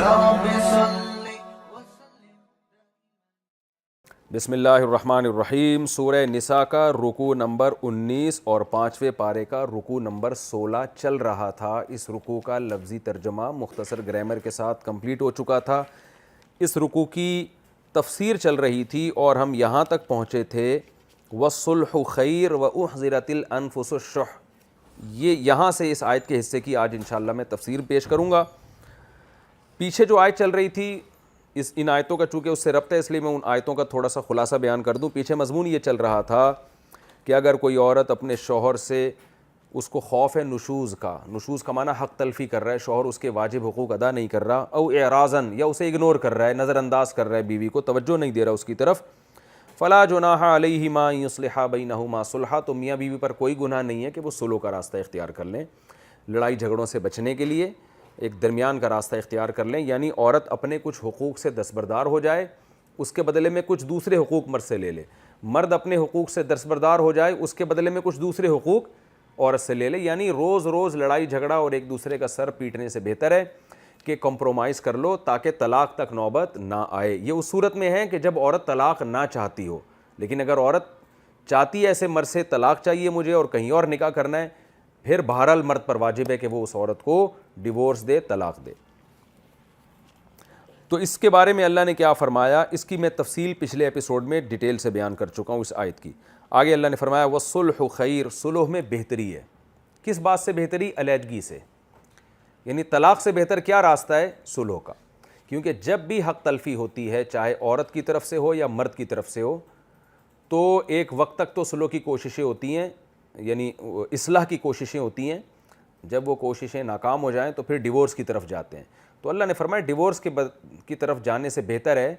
رب صل بسم اللہ الرحمن الرحیم۔ سورہ نساء کا رکوع نمبر 19 اور 5ویں پارے کا رکوع نمبر 16 چل رہا تھا۔ اس رکوع کا لفظی ترجمہ مختصر گرامر کے ساتھ کمپلیٹ ہو چکا تھا۔ اس رکوع کی تفسیر چل رہی تھی اور ہم یہاں تک پہنچے تھے وَالصُّلْحُ خَيْرٌ وَأُحْضِرَتِ الْأَنفُسُ الشُّحَّ۔ یہاں سے اس آیت کے حصے کی آج انشاءاللہ میں تفسیر پیش کروں گا۔ پیچھے جو آیت چل رہی تھی ان آیتوں کا چونکہ اس سے ربط ہے، اس لیے میں ان آیتوں کا تھوڑا سا خلاصہ بیان کر دوں۔ پیچھے مضمون یہ چل رہا تھا کہ اگر کوئی عورت اپنے شوہر سے اس کو خوف ہے نشوز کا معنی حق تلفی کر رہا ہے، شوہر اس کے واجب حقوق ادا نہیں کر رہا، او اعراضاً یا اسے اگنور کر رہا ہے، نظر انداز کر رہا ہے، بیوی کو توجہ نہیں دے رہا اس کی طرف، فلا جناح علیہما ان یصلحا بینہما صلحا، تو میاں بیوی پر کوئی گناہ نہیں ہے کہ وہ صلح کا راستہ اختیار کر لیں، لڑائی جھگڑوں سے بچنے کے لیے ایک درمیان کا راستہ اختیار کر لیں، یعنی عورت اپنے کچھ حقوق سے دستبردار ہو جائے، اس کے بدلے میں کچھ دوسرے حقوق مرد سے لے لے، مرد اپنے حقوق سے دستبردار ہو جائے، اس کے بدلے میں کچھ دوسرے حقوق عورت سے لے لے، یعنی روز روز لڑائی جھگڑا اور ایک دوسرے کا سر پیٹنے سے بہتر ہے کہ کمپرومائز کر لو تاکہ طلاق تک نوبت نہ آئے۔ یہ اس صورت میں ہے کہ جب عورت طلاق نہ چاہتی ہو، لیکن اگر عورت چاہتی ہے ایسے مرد سے طلاق چاہیے مجھے اور کہیں اور نکاح کرنا ہے، پھر بہرحال مرد پر واجب ہے کہ وہ اس عورت کو ڈیورس دے، طلاق دے۔ تو اس کے بارے میں اللہ نے کیا فرمایا، اس کی میں تفصیل پچھلے ایپیسوڈ میں ڈیٹیل سے بیان کر چکا ہوں اس آیت کی۔ آگے اللہ نے فرمایا وَالصُّلْحُ خَيْرٌ، صلح میں بہتری ہے۔ کس بات سے بہتری؟ علیحدگی سے، یعنی طلاق سے بہتر کیا راستہ ہے؟ صلح کا، کیونکہ جب بھی حق تلفی ہوتی ہے چاہے عورت کی طرف سے ہو یا مرد کی طرف سے ہو، تو ایک وقت تک تو صلح کی کوششیں ہوتی ہیں، یعنی اصلاح کی کوششیں ہوتی ہیں، جب وہ کوششیں ناکام ہو جائیں تو پھر ڈیورس کی طرف جاتے ہیں۔ تو اللہ نے فرمایا ڈیورس کی طرف جانے سے بہتر ہے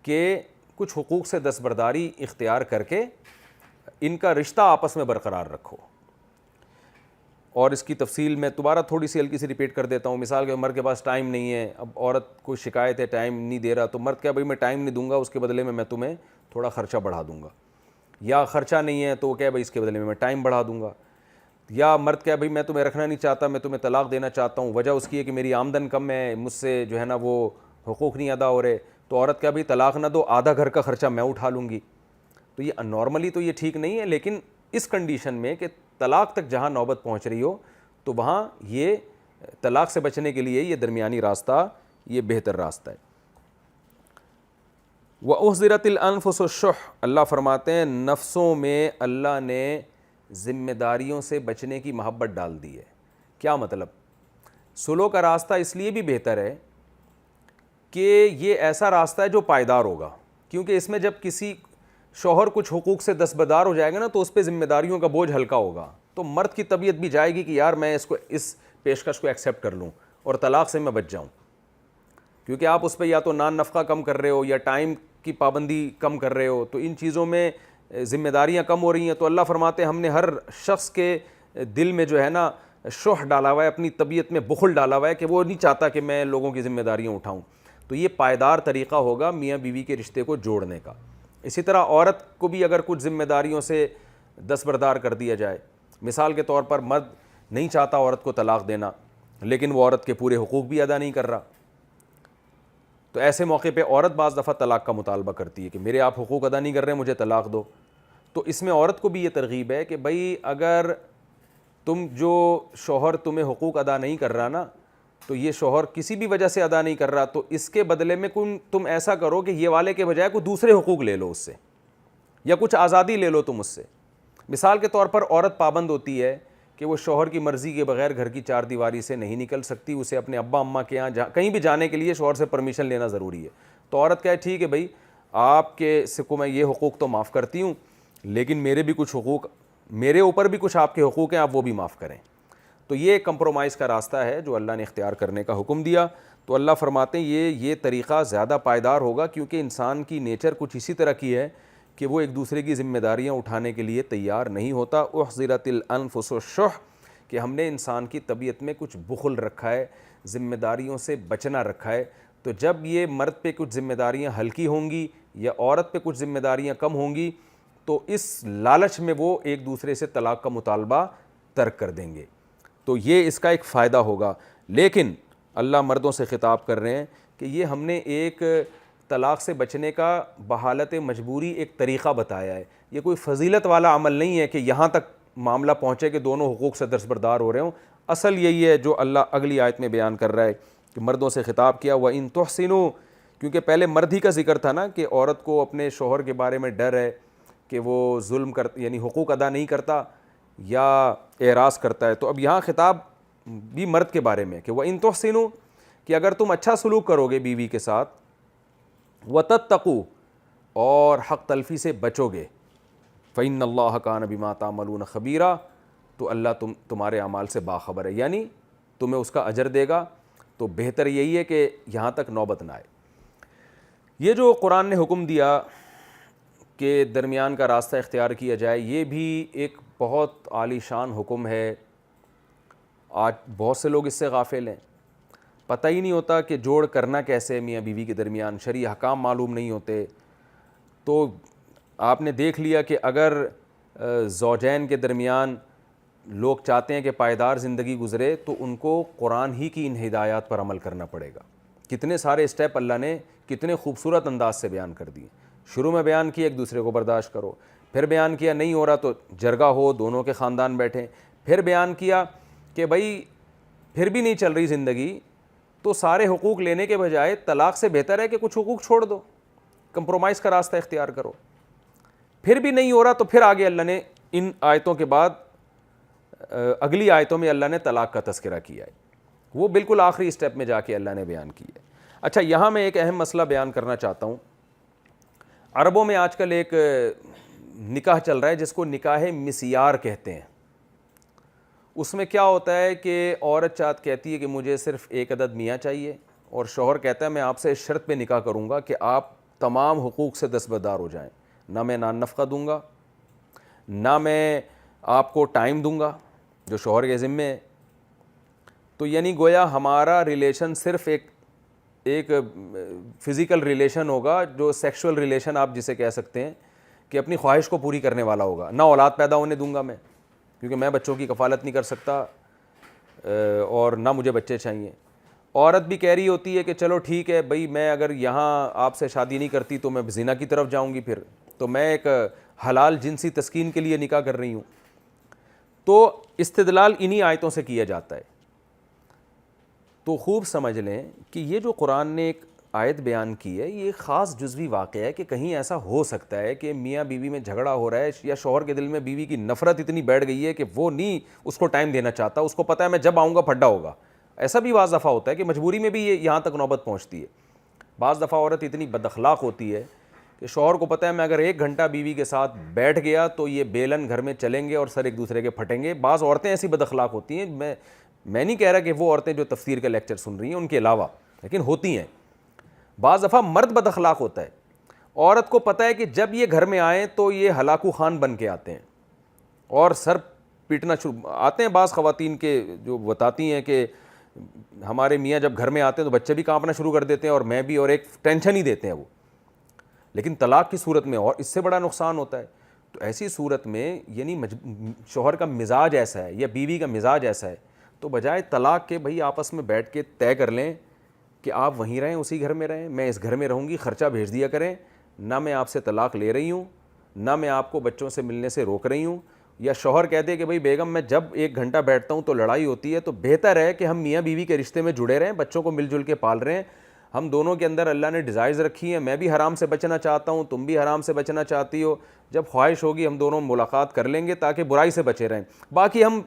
کہ کچھ حقوق سے دستبرداری اختیار کر کے ان کا رشتہ آپس میں برقرار رکھو۔ اور اس کی تفصیل میں دوبارہ تھوڑی سی ہلکی سی ریپیٹ کر دیتا ہوں۔ مثال کے مرد کے پاس ٹائم نہیں ہے، اب عورت کو شکایت ہے ٹائم نہیں دے رہا، تو مرد کہا بھائی میں ٹائم نہیں دوں گا، اس کے بدلے میں تمہیں تھوڑا خرچہ بڑھا دوں گا، یا خرچہ نہیں ہے تو وہ کہے بھائی اس کے بدلے میں ٹائم بڑھا دوں گا، یا مرد کہے بھائی میں تمہیں رکھنا نہیں چاہتا، میں تمہیں طلاق دینا چاہتا ہوں، وجہ اس کی ہے کہ میری آمدن کم ہے، مجھ سے جو ہے نا وہ حقوق نہیں ادا ہو رہے، تو عورت کہے بھائی طلاق نہ دو، آدھا گھر کا خرچہ میں اٹھا لوں گی۔ تو یہ نارملی تو یہ ٹھیک نہیں ہے، لیکن اس کنڈیشن میں کہ طلاق تک جہاں نوبت پہنچ رہی ہو تو وہاں یہ طلاق سے بچنے کے لیے یہ درمیانی راستہ یہ بہتر راستہ ہے۔ وَأُحْضِرَتِ الْأَنفُسُ الشُّحَّ، اللہ فرماتے ہیں نفسوں میں اللہ نے ذمہ داریوں سے بچنے کی محبت ڈال دی ہے۔ کیا مطلب؟ صلح کا راستہ اس لیے بھی بہتر ہے کہ یہ ایسا راستہ ہے جو پائیدار ہوگا، کیونکہ اس میں جب کسی شوہر کچھ حقوق سے دستبردار ہو جائے گا نا تو اس پہ ذمہ داریوں کا بوجھ ہلکا ہوگا، تو مرد کی طبیعت بھی جائے گی کہ یار میں اس پیشکش کو ایکسیپٹ کر لوں اور طلاق سے میں بچ جاؤں، کیونکہ آپ اس پہ یا تو نان نفقہ کم کر رہے ہو یا ٹائم کی پابندی کم کر رہے ہو، تو ان چیزوں میں ذمہ داریاں کم ہو رہی ہیں۔ تو اللہ فرماتے ہیں ہم نے ہر شخص کے دل میں جو ہے نا شح ڈالا ہوا ہے، اپنی طبیعت میں بخل ڈالا ہوا ہے کہ وہ نہیں چاہتا کہ میں لوگوں کی ذمہ داریاں اٹھاؤں، تو یہ پائیدار طریقہ ہوگا میاں بیوی کے رشتے کو جوڑنے کا۔ اسی طرح عورت کو بھی اگر کچھ ذمہ داریوں سے دستبردار کر دیا جائے، مثال کے طور پر مرد نہیں چاہتا عورت کو طلاق دینا، لیکن وہ عورت کے پورے حقوق بھی ادا نہیں کر رہا، تو ایسے موقع پہ عورت بعض دفعہ طلاق کا مطالبہ کرتی ہے کہ میرے آپ حقوق ادا نہیں کر رہے ہیں، مجھے طلاق دو۔ تو اس میں عورت کو بھی یہ ترغیب ہے کہ بھائی اگر جو شوہر تمہیں حقوق ادا نہیں کر رہا نا، تو یہ شوہر کسی بھی وجہ سے ادا نہیں کر رہا، تو اس کے بدلے میں تم ایسا کرو کہ یہ والے کے بجائے کوئی دوسرے حقوق لے لو اس سے، یا کچھ آزادی لے لو تم اس سے۔ مثال کے طور پر عورت پابند ہوتی ہے کہ وہ شوہر کی مرضی کے بغیر گھر کی چار دیواری سے نہیں نکل سکتی، اسے اپنے ابا اماں کے یہاں کہیں بھی جانے کے لیے شوہر سے پرمیشن لینا ضروری ہے، تو عورت کہے ٹھیک ہے بھائی آپ کے کو میں یہ حقوق تو معاف کرتی ہوں، لیکن میرے بھی کچھ حقوق، میرے اوپر بھی کچھ آپ کے حقوق ہیں، آپ وہ بھی معاف کریں۔ تو یہ کمپرومائز کا راستہ ہے جو اللہ نے اختیار کرنے کا حکم دیا۔ تو اللہ فرماتے ہیں یہ طریقہ زیادہ پائیدار ہوگا، کیونکہ انسان کی نیچر کچھ اسی طرح کی ہے کہ وہ ایک دوسرے کی ذمہ داریاں اٹھانے کے لیے تیار نہیں ہوتا۔ احضرت الانفس الشح، کہ ہم نے انسان کی طبیعت میں کچھ بخل رکھا ہے، ذمہ داریوں سے بچنا رکھا ہے، تو جب یہ مرد پہ کچھ ذمہ داریاں ہلکی ہوں گی یا عورت پہ کچھ ذمہ داریاں کم ہوں گی تو اس لالچ میں وہ ایک دوسرے سے طلاق کا مطالبہ ترک کر دیں گے، تو یہ اس کا ایک فائدہ ہوگا۔ لیکن اللہ مردوں سے خطاب کر رہے ہیں کہ یہ ہم نے ایک طلاق سے بچنے کا بحالت مجبوری ایک طریقہ بتایا ہے. یہ کوئی فضیلت والا عمل نہیں ہے کہ یہاں تک معاملہ پہنچے کہ دونوں حقوق سے دستبردار ہو رہے ہوں. اصل یہی ہے جو اللہ اگلی آیت میں بیان کر رہا ہے کہ مردوں سے خطاب کیا وَإِن تُحْسِنُوا، کیونکہ پہلے مرد ہی کا ذکر تھا نا کہ عورت کو اپنے شوہر کے بارے میں ڈر ہے کہ وہ ظلم یعنی حقوق ادا نہیں کرتا یا اعراض کرتا ہے. تو اب یہاں خطاب بھی مرد کے بارے میں کہ وَإِن تُحْسِنُوا، کہ اگر تم اچھا سلوک کرو گے بیوی کے ساتھ، وَتَتَّقُوا، اور حق تلفی سے بچو گے، فَإِنَّ اللَّهَ كَانَ بِمَا تَعْمَلُونَ خَبِيرًا، تو اللہ تمہارے اعمال سے باخبر ہے، یعنی تمہیں اس کا اجر دے گا. تو بہتر یہی ہے کہ یہاں تک نوبت نہ آئے. یہ جو قرآن نے حکم دیا کہ درمیان کا راستہ اختیار کیا جائے، یہ بھی ایک بہت عالی شان حکم ہے. آج بہت سے لوگ اس سے غافل ہیں، پتہ ہی نہیں ہوتا کہ جوڑ کرنا کیسے میاں بیوی کے درمیان، شرعی احکام معلوم نہیں ہوتے. تو آپ نے دیکھ لیا کہ اگر زوجین کے درمیان لوگ چاہتے ہیں کہ پائیدار زندگی گزرے تو ان کو قرآن ہی کی ان ہدایات پر عمل کرنا پڑے گا. کتنے سارے اسٹیپ اللہ نے کتنے خوبصورت انداز سے بیان کر دیے. شروع میں بیان کیا ایک دوسرے کو برداشت کرو، پھر بیان کیا نہیں ہو رہا تو جرگہ ہو، دونوں کے خاندان بیٹھیں، پھر بیان کیا کہ بھائی پھر بھی نہیں چل رہی زندگی تو سارے حقوق لینے کے بجائے طلاق سے بہتر ہے کہ کچھ حقوق چھوڑ دو، کمپرومائز کا راستہ اختیار کرو. پھر بھی نہیں ہو رہا تو پھر آگے اللہ نے ان آیتوں کے بعد اگلی آیتوں میں اللہ نے طلاق کا تذکرہ کیا ہے، وہ بالکل آخری اسٹیپ میں جا کے اللہ نے بیان کی ہے. اچھا، یہاں میں ایک اہم مسئلہ بیان کرنا چاہتا ہوں. عربوں میں آج کل ایک نکاح چل رہا ہے جس کو نکاح مسیار کہتے ہیں. اس میں کیا ہوتا ہے کہ عورت کہتی ہے کہ مجھے صرف ایک عدد میاں چاہیے، اور شوہر کہتا ہے میں آپ سے اس شرط پہ نکاح کروں گا کہ آپ تمام حقوق سے دستبردار ہو جائیں، نہ میں نان نفقہ دوں گا، نہ میں آپ کو ٹائم دوں گا جو شوہر کے ذمے ہے. تو یعنی گویا ہمارا ریلیشن صرف ایک فزیکل ریلیشن ہوگا، جو سیکشول ریلیشن آپ جسے کہہ سکتے ہیں کہ اپنی خواہش کو پوری کرنے والا ہوگا. نہ اولاد پیدا ہونے دوں گا میں، کیونکہ میں بچوں کی کفالت نہیں کر سکتا اور نہ مجھے بچے چاہیے. عورت بھی کہہ رہی ہوتی ہے کہ چلو ٹھیک ہے بھائی، میں اگر یہاں آپ سے شادی نہیں کرتی تو میں زنا کی طرف جاؤں گی، پھر تو میں ایک حلال جنسی تسکین کے لیے نکاح کر رہی ہوں. تو استدلال انہی آیتوں سے کیا جاتا ہے. تو خوب سمجھ لیں کہ یہ جو قرآن نے ایک آیت بیان کی ہے، یہ ایک خاص جزوی واقعہ ہے کہ کہیں ایسا ہو سکتا ہے کہ میاں بیوی میں جھگڑا ہو رہا ہے یا شوہر کے دل میں بیوی کی نفرت اتنی بیٹھ گئی ہے کہ وہ نہیں اس کو ٹائم دینا چاہتا، اس کو پتہ ہے میں جب آؤں گا پھڈا ہوگا. ایسا بھی بعض دفعہ ہوتا ہے کہ مجبوری میں بھی یہ یہاں تک نوبت پہنچتی ہے. بعض دفعہ عورت اتنی بد اخلاق ہوتی ہے کہ شوہر کو پتہ ہے میں اگر 1 گھنٹہ بیوی کے ساتھ بیٹھ گیا تو یہ بیلن گھر میں چلیں گے اور سر ایک دوسرے کے پھٹیں گے. بعض عورتیں ایسی بد اخلاق ہوتی ہیں، میں نہیں کہہ رہا کہ وہ عورتیں جو تفسیر کا لیکچر سن رہی ہیں ان کے علاوہ، لیکن ہوتی ہیں. بعض دفعہ مرد بد اخلاق ہوتا ہے، عورت کو پتہ ہے کہ جب یہ گھر میں آئیں تو یہ ہلاکو خان بن کے آتے ہیں اور سر پیٹنا شروع آتے ہیں. بعض خواتین کے جو بتاتی ہیں کہ ہمارے میاں جب گھر میں آتے ہیں تو بچے بھی کانپنا شروع کر دیتے ہیں اور میں بھی، اور ایک ٹینشن ہی دیتے ہیں وہ. لیکن طلاق کی صورت میں اور اس سے بڑا نقصان ہوتا ہے. تو ایسی صورت میں یعنی شوہر کا مزاج ایسا ہے یا بیوی کا مزاج ایسا ہے تو بجائے طلاق کے بھائی آپس میں بیٹھ کے طے کر لیں کہ آپ وہیں رہیں، اسی گھر میں رہیں، میں اس گھر میں رہوں گی، خرچہ بھیج دیا کریں، نہ میں آپ سے طلاق لے رہی ہوں، نہ میں آپ کو بچوں سے ملنے سے روک رہی ہوں. یا شوہر کہتے کہ بھائی بیگم میں جب 1 گھنٹہ بیٹھتا ہوں تو لڑائی ہوتی ہے، تو بہتر ہے کہ ہم میاں بیوی کے رشتے میں جڑے رہیں، بچوں کو مل جل کے پال رہے ہیں. ہم دونوں کے اندر اللہ نے ڈیزائرز رکھی ہیں، میں بھی حرام سے بچنا چاہتا ہوں، تم بھی حرام سے بچنا چاہتی ہو. جب خواہش ہوگی ہم دونوں ملاقات کر لیں گے تاکہ برائی سے بچے رہیں. باقی ہم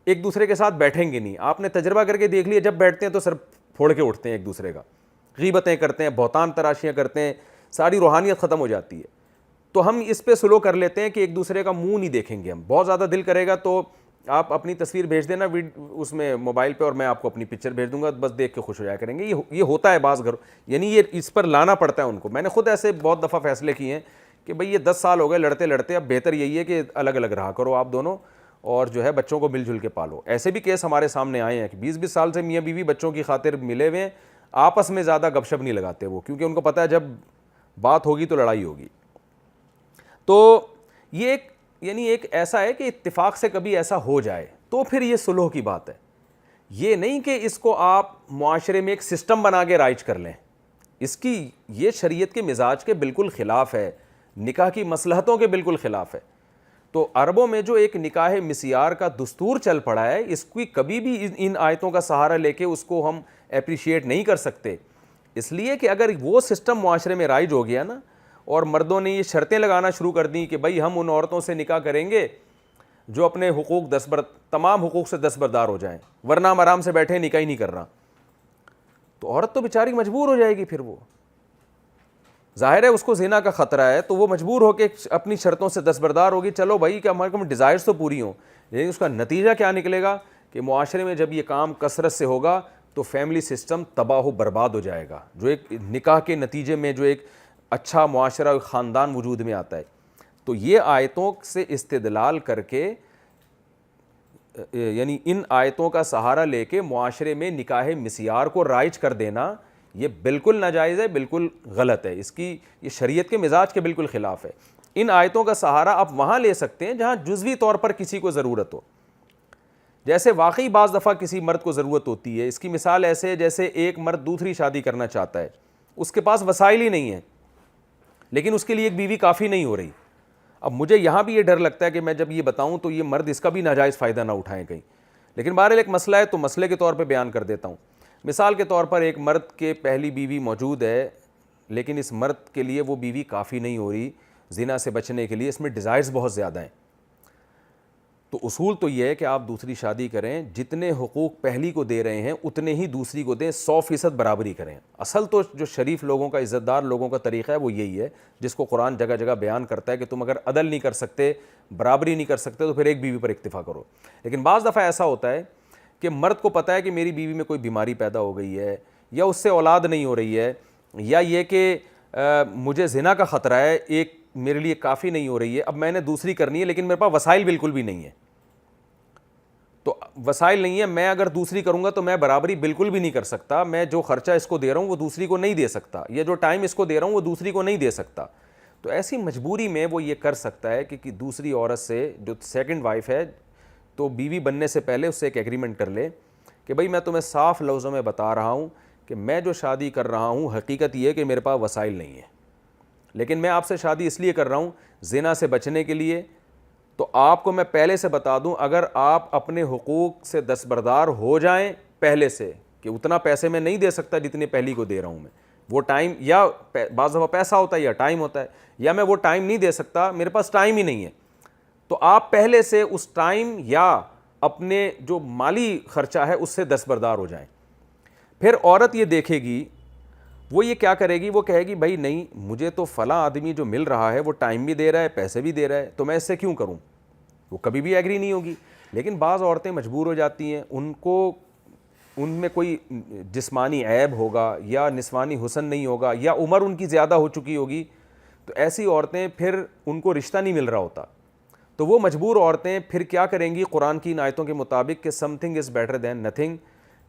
ایک دوسرے کے ساتھ بیٹھیں گے نہیں. آپ نے تجربہ کر کے دیکھ لیا، جب بیٹھتے ہیں تو سر پھوڑ کے اٹھتے ہیں ایک دوسرے کا، غیبتیں کرتے ہیں، بہتان تراشیاں کرتے ہیں، ساری روحانیت ختم ہو جاتی ہے. تو ہم اس پہ سلو کر لیتے ہیں کہ ایک دوسرے کا منہ نہیں دیکھیں گے. ہم بہت زیادہ دل کرے گا تو آپ اپنی تصویر بھیج دینا اس میں موبائل پہ، اور میں آپ کو اپنی پکچر بھیج دوں گا، بس دیکھ کے خوش ہو جایا کریں گے. یہ ہوتا ہے بعض گھر، یعنی یہ اس پر لانا پڑتا ہے ان کو. میں نے خود ایسے بہت دفعہ فیصلے کیے ہیں کہ بھئی یہ 10 سال ہو گئے لڑتے لڑتے، اب بہتر یہی ہے کہ الگ الگ رہا کرو آپ دونوں، اور جو ہے بچوں کو مل جل کے پالو. ایسے بھی کیس ہمارے سامنے آئے ہیں کہ 20-20 سال سے میاں بیوی بچوں کی خاطر ملے ہوئے ہیں، آپس میں زیادہ گپ شپ نہیں لگاتے وہ، کیونکہ ان کو پتہ ہے جب بات ہوگی تو لڑائی ہوگی. تو یہ ایک ایسا ہے کہ اتفاق سے کبھی ایسا ہو جائے تو پھر یہ صلح کی بات ہے یہ نہیں کہ اس کو آپ معاشرے میں ایک سسٹم بنا کے رائج کر لیں، اس کی یہ شریعت کے مزاج کے بالکل خلاف ہے، نکاح کی مصلحتوں کے بالکل خلاف ہے۔ تو عربوں میں جو ایک نکاح مسیار کا دستور چل پڑا ہے، اس کی کبھی بھی ان آیتوں کا سہارا لے کے اس کو ہم اپریشیٹ نہیں کر سکتے، اس لیے کہ اگر وہ سسٹم معاشرے میں رائج ہو گیا نا، اور مردوں نے یہ شرطیں لگانا شروع کر دیں کہ بھائی ہم ان عورتوں سے نکاح کریں گے جو اپنے حقوق تمام حقوق سے دستبردار ہو جائیں، ورنہ ہم آرام سے بیٹھے نکاح ہی نہیں کر رہا، تو عورت تو بیچاری مجبور ہو جائے گی، پھر وہ ظاہر ہے اس کو زنا کا خطرہ ہے، تو وہ مجبور ہو کے اپنی شرطوں سے دستبردار ہوگی، چلو بھائی کہ ہمارے کو ڈیزائرز تو پوری ہوں، لیکن اس کا نتیجہ کیا نکلے گا کہ معاشرے میں جب یہ کام کثرت سے ہوگا تو فیملی سسٹم تباہ و برباد ہو جائے گا، جو ایک نکاح کے نتیجے میں جو ایک اچھا معاشرہ خاندان وجود میں آتا ہے۔ تو یہ آیتوں سے استدلال کر کے، یعنی ان آیتوں کا سہارا لے کے معاشرے میں نکاح مسیار کو رائج کر دینا، یہ بالکل ناجائز ہے، بالکل غلط ہے، اس کی یہ شریعت کے مزاج کے بالکل خلاف ہے۔ ان آیتوں کا سہارا آپ وہاں لے سکتے ہیں جہاں جزوی طور پر کسی کو ضرورت ہو، جیسے واقعی بعض دفعہ کسی مرد کو ضرورت ہوتی ہے۔ اس کی مثال ایسے ہے جیسے ایک مرد دوسری شادی کرنا چاہتا ہے، اس کے پاس وسائل ہی نہیں ہیں، لیکن اس کے لیے ایک بیوی کافی نہیں ہو رہی۔ اب مجھے یہاں بھی یہ ڈر لگتا ہے کہ میں جب یہ بتاؤں تو یہ مرد اس کا بھی ناجائز فائدہ نہ اٹھائیں کہیں، لیکن بہرحال ایک مسئلہ ہے تو مسئلے کے طور پہ بیان کر دیتا ہوں۔ مثال کے طور پر ایک مرد کے پہلی بیوی موجود ہے، لیکن اس مرد کے لیے وہ بیوی کافی نہیں ہو رہی زنا سے بچنے کے لیے، اس میں ڈیزائرز بہت زیادہ ہیں۔ تو اصول تو یہ ہے کہ آپ دوسری شادی کریں، جتنے حقوق پہلی کو دے رہے ہیں اتنے ہی دوسری کو دیں، 100% برابری کریں۔ اصل تو جو شریف لوگوں کا، عزت دار لوگوں کا طریقہ ہے وہ یہی ہے، جس کو قرآن جگہ جگہ بیان کرتا ہے کہ تم اگر عدل نہیں کر سکتے، برابری نہیں کر سکتے تو پھر ایک بیوی پر اکتفا کرو۔ لیکن بعض دفعہ ایسا ہوتا ہے کہ مرد کو پتہ ہے کہ میری بیوی میں کوئی بیماری پیدا ہو گئی ہے، یا اس سے اولاد نہیں ہو رہی ہے، یا یہ کہ مجھے زنا کا خطرہ ہے، ایک میرے لیے کافی نہیں ہو رہی ہے، اب میں نے دوسری کرنی ہے لیکن میرے پاس وسائل بالکل بھی نہیں ہے، تو وسائل نہیں ہے، میں اگر دوسری کروں گا تو میں برابری بالکل بھی نہیں کر سکتا، میں جو خرچہ اس کو دے رہا ہوں وہ دوسری کو نہیں دے سکتا، یا جو ٹائم اس کو دے رہا ہوں وہ دوسری کو نہیں دے سکتا۔ تو ایسی مجبوری میں وہ یہ کر سکتا ہے کہ دوسری عورت سے جو سیکنڈ وائف ہے، تو بیوی بننے سے پہلے اس سے ایک ایگریمنٹ کر لے کہ بھائی میں تمہیں صاف لفظوں میں بتا رہا ہوں کہ میں جو شادی کر رہا ہوں حقیقت یہ ہے کہ میرے پاس وسائل نہیں ہے، لیکن میں آپ سے شادی اس لیے کر رہا ہوں زنا سے بچنے کے لیے۔ تو آپ کو میں پہلے سے بتا دوں، اگر آپ اپنے حقوق سے دستبردار ہو جائیں پہلے سے کہ اتنا پیسے میں نہیں دے سکتا جتنے پہلی کو دے رہا ہوں میں، وہ ٹائم، یا بعض دفعہ پیسہ ہوتا ہے یا ٹائم ہوتا ہے، یا میں وہ ٹائم نہیں دے سکتا، میرے پاس ٹائم ہی نہیں ہے، تو آپ پہلے سے اس ٹائم یا اپنے جو مالی خرچہ ہے اس سے دستبردار ہو جائیں۔ پھر عورت یہ دیکھے گی، وہ یہ کیا کرے گی، وہ کہے گی بھائی نہیں، مجھے تو فلاں آدمی جو مل رہا ہے وہ ٹائم بھی دے رہا ہے، پیسے بھی دے رہا ہے، تو میں اس سے کیوں کروں؟ وہ کبھی بھی ایگری نہیں ہوگی۔ لیکن بعض عورتیں مجبور ہو جاتی ہیں، ان میں کوئی جسمانی عیب ہوگا، یا نسوانی حسن نہیں ہوگا، یا عمر ان کی زیادہ ہو چکی ہوگی، تو ایسی عورتیں پھر ان کو رشتہ نہیں مل رہا ہوتا، تو وہ مجبور عورتیں پھر کیا کریں گی قرآن کی ان آیتوں کے مطابق کہ some thing is better than nothing,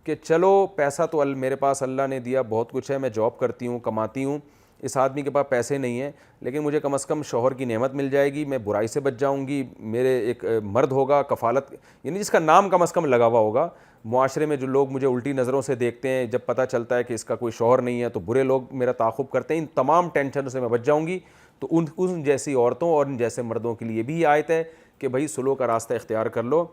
کہ چلو پیسہ تو میرے پاس اللہ نے دیا، بہت کچھ ہے، میں جاب کرتی ہوں، کماتی ہوں، اس آدمی کے پاس پیسے نہیں ہیں، لیکن مجھے کم از کم شوہر کی نعمت مل جائے گی، میں برائی سے بچ جاؤں گی، میرے ایک مرد ہوگا کفالت، یعنی جس کا نام کم از کم لگا ہوا ہوگا، معاشرے میں جو لوگ مجھے الٹی نظروں سے دیکھتے ہیں، جب پتہ چلتا ہے کہ اس کا کوئی شوہر نہیں ہے تو برے لوگ میرا تعاقب کرتے ہیں، ان تمام ٹینشنوں سے میں بچ جاؤں گی۔ تو ان جیسی عورتوں اور ان جیسے مردوں کے لیے بھی یہ آیت ہے کہ بھائی سلو کا راستہ اختیار کر لو،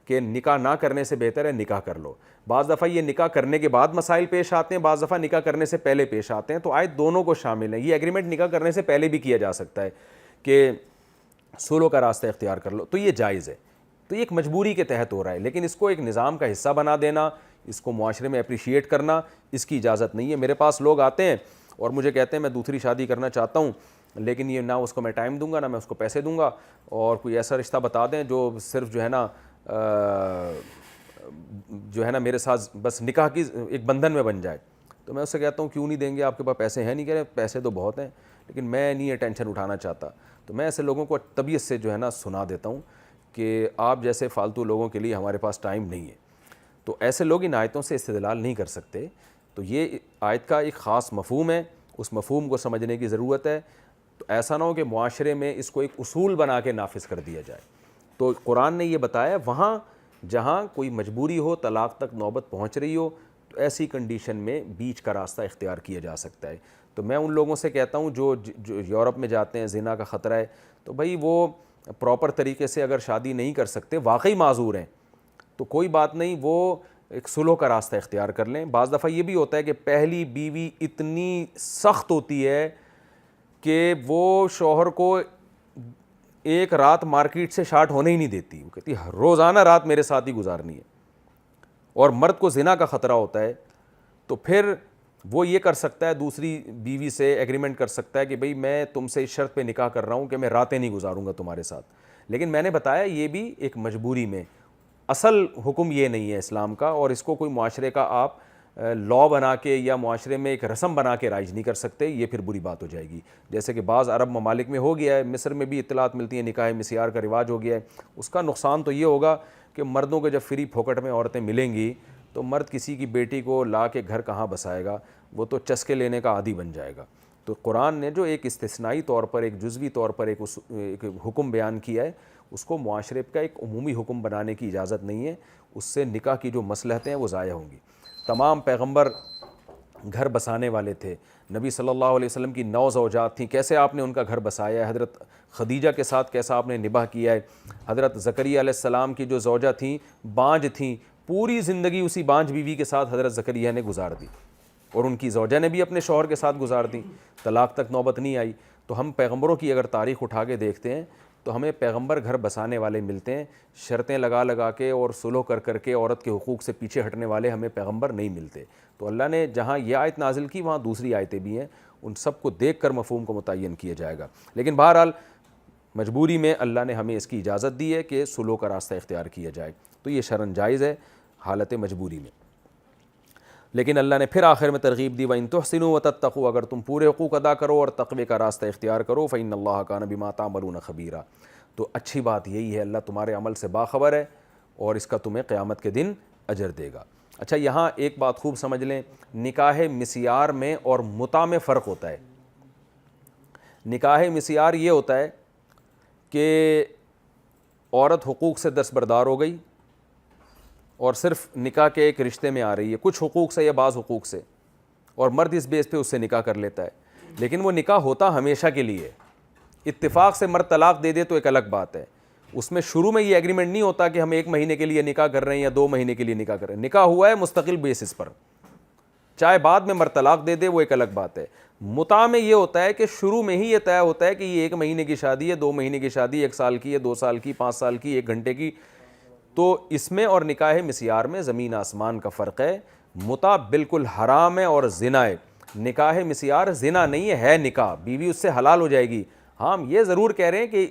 کہ نکاح نہ کرنے سے بہتر ہے نکاح کر لو۔ بعض دفعہ یہ نکاح کرنے کے بعد مسائل پیش آتے ہیں، بعض دفعہ نکاح کرنے سے پہلے پیش آتے ہیں، تو آیت دونوں کو شامل ہے۔ یہ ایگریمنٹ نکاح کرنے سے پہلے بھی کیا جا سکتا ہے کہ سولو کا راستہ اختیار کر لو، تو یہ جائز ہے، تو یہ ایک مجبوری کے تحت ہو رہا ہے، لیکن اس کو ایک نظام کا حصہ بنا دینا، اس کو معاشرے میں اپریشیٹ کرنا، اس کی اجازت نہیں ہے۔ میرے پاس لوگ آتے ہیں اور مجھے کہتے ہیں میں دوسری شادی کرنا چاہتا ہوں، لیکن یہ نہ اس کو میں ٹائم دوں گا، نہ میں اس کو پیسے دوں گا، اور کوئی ایسا رشتہ بتا دیں جو صرف جو ہے نا میرے ساتھ بس نکاح کی ایک بندھن میں بن جائے۔ تو میں اس سے کہتا ہوں کیوں نہیں دیں گے، آپ کے پاس پیسے ہیں نہیں؟ کہہ رہے پیسے تو بہت ہیں لیکن میں نہیں یہ ٹینشن اٹھانا چاہتا۔ تو میں ایسے لوگوں کو طبیعت سے جو ہے نا سنا دیتا ہوں کہ آپ جیسے فالتو لوگوں کے لیے ہمارے پاس ٹائم نہیں ہے، تو ایسے لوگ ان آیتوں سے استدلال نہیں کر سکتے۔ تو یہ آیت کا ایک خاص مفہوم ہے، اس مفہوم کو سمجھنے کی ضرورت ہے، تو ایسا نہ ہو کہ معاشرے میں اس کو ایک اصول بنا کے نافذ کر دیا جائے۔ تو قرآن نے یہ بتایا وہاں جہاں کوئی مجبوری ہو، طلاق تک نوبت پہنچ رہی ہو، تو ایسی کنڈیشن میں بیچ کا راستہ اختیار کیا جا سکتا ہے۔ تو میں ان لوگوں سے کہتا ہوں جو یورپ میں جاتے ہیں، زنا کا خطرہ ہے، تو بھائی وہ پراپر طریقے سے اگر شادی نہیں کر سکتے، واقعی معذور ہیں، تو کوئی بات نہیں، وہ ایک سلو کا راستہ اختیار کر لیں۔ بعض دفعہ یہ بھی ہوتا ہے کہ پہلی بیوی اتنی سخت ہوتی ہے کہ وہ شوہر کو ایک رات مارکیٹ سے شارٹ ہونے ہی نہیں دیتی، وہ کہتی ہے روزانہ رات میرے ساتھ ہی گزارنی ہے، اور مرد کو زنا کا خطرہ ہوتا ہے، تو پھر وہ یہ کر سکتا ہے، دوسری بیوی سے ایگریمنٹ کر سکتا ہے کہ بھئی میں تم سے اس شرط پہ نکاح کر رہا ہوں کہ میں راتیں نہیں گزاروں گا تمہارے ساتھ۔ لیکن میں نے بتایا یہ بھی ایک مجبوری میں، اصل حکم یہ نہیں ہے اسلام کا، اور اس کو کوئی معاشرے کا آپ لا بنا کے یا معاشرے میں ایک رسم بنا کے رائج نہیں کر سکتے، یہ پھر بری بات ہو جائے گی۔ جیسے کہ بعض عرب ممالک میں ہو گیا ہے، مصر میں بھی اطلاعات ملتی ہیں نکاح مسیار کا رواج ہو گیا ہے۔ اس کا نقصان تو یہ ہوگا کہ مردوں کو جب فری پھوکٹ میں عورتیں ملیں گی تو مرد کسی کی بیٹی کو لا کے گھر کہاں بسائے گا، وہ تو چسکے لینے کا عادی بن جائے گا۔ تو قرآن نے جو ایک استثنائی طور پر، ایک جزوی طور پر ایک حکم بیان کیا ہے، اس کو معاشرے کا ایک عمومی حکم بنانے کی اجازت نہیں ہے، اس سے نکاح کی جو مصلحتیں ہیں وہ ضائع ہوں گی۔ تمام پیغمبر گھر بسانے والے تھے، نبی صلی اللہ علیہ وسلم کی 9 زوجات تھیں، کیسے آپ نے ان کا گھر بسایا ہے، حضرت خدیجہ کے ساتھ کیسا آپ نے نباہ کیا ہے، حضرت زکریا علیہ السلام کی جو زوجہ تھیں بانجھ تھیں، پوری زندگی اسی بانجھ بیوی کے ساتھ حضرت زکریا نے گزار دی، اور ان کی زوجہ نے بھی اپنے شوہر کے ساتھ گزار دی، طلاق تک نوبت نہیں آئی۔ تو ہم پیغمبروں کی اگر تاریخ اٹھا کے دیکھتے ہیں تو ہمیں پیغمبر گھر بسانے والے ملتے ہیں، شرطیں لگا لگا کے اور سلو کر کر کے عورت کے حقوق سے پیچھے ہٹنے والے ہمیں پیغمبر نہیں ملتے۔ تو اللہ نے جہاں یہ آیت نازل کی وہاں دوسری آیتیں بھی ہیں، ان سب کو دیکھ کر مفہوم کو متعین کیا جائے گا۔ لیکن بہرحال مجبوری میں اللہ نے ہمیں اس کی اجازت دی ہے کہ سلو کا راستہ اختیار کیا جائے، تو یہ شرعاً جائز ہے حالت مجبوری میں۔ لیکن اللہ نے پھر آخر میں ترغیب دی، وَإِن تُحْسِنُوا وَتَتَّقُوا، اگر تم پورے حقوق ادا کرو اور تقوی کا راستہ اختیار کرو، فَإِنَّ اللَّهَ كَانَ بِمَا تَعْمَلُونَ خَبِيرًا، تو اچھی بات یہی ہے، اللہ تمہارے عمل سے باخبر ہے اور اس کا تمہیں قیامت کے دن اجر دے گا۔ اچھا، یہاں ایک بات خوب سمجھ لیں، نکاح مسیار میں اور متع میں فرق ہوتا ہے۔ نکاح مسیار یہ ہوتا ہے کہ عورت حقوق سے دستبردار ہو گئی اور صرف نکاح کے ایک رشتے میں آ رہی ہے، کچھ حقوق سے یا بعض حقوق سے، اور مرد اس بیس پہ اس سے نکاح کر لیتا ہے، لیکن وہ نکاح ہوتا ہمیشہ کے لیے۔ اتفاق سے مرد طلاق دے دے تو ایک الگ بات ہے، اس میں شروع میں یہ ایگریمنٹ نہیں ہوتا کہ ہم 1 مہینے کے لیے نکاح کر رہے ہیں یا 2 مہینے کے لیے نکاح کر رہے ہیں، نکاح ہوا ہے مستقل بیسس پر، چاہے بعد میں مرد طلاق دے دے وہ ایک الگ بات ہے۔ متع میں یہ ہوتا ہے کہ شروع میں ہی یہ طے ہوتا ہے کہ یہ 1 مہینے کی شادی ہے، 2 مہینے کی شادی، 1 سال کی ہے، 2 سال کی، 5 سال کی، 1 گھنٹے کی۔ تو اس میں اور نکاح مسیار میں زمین آسمان کا فرق ہے۔ متع بالکل حرام ہے اور زنا ہے، نکاح مسیار زنا نہیں ہے نکاح، بیوی اس سے حلال ہو جائے گی۔ ہاں ہم یہ ضرور کہہ رہے ہیں کہ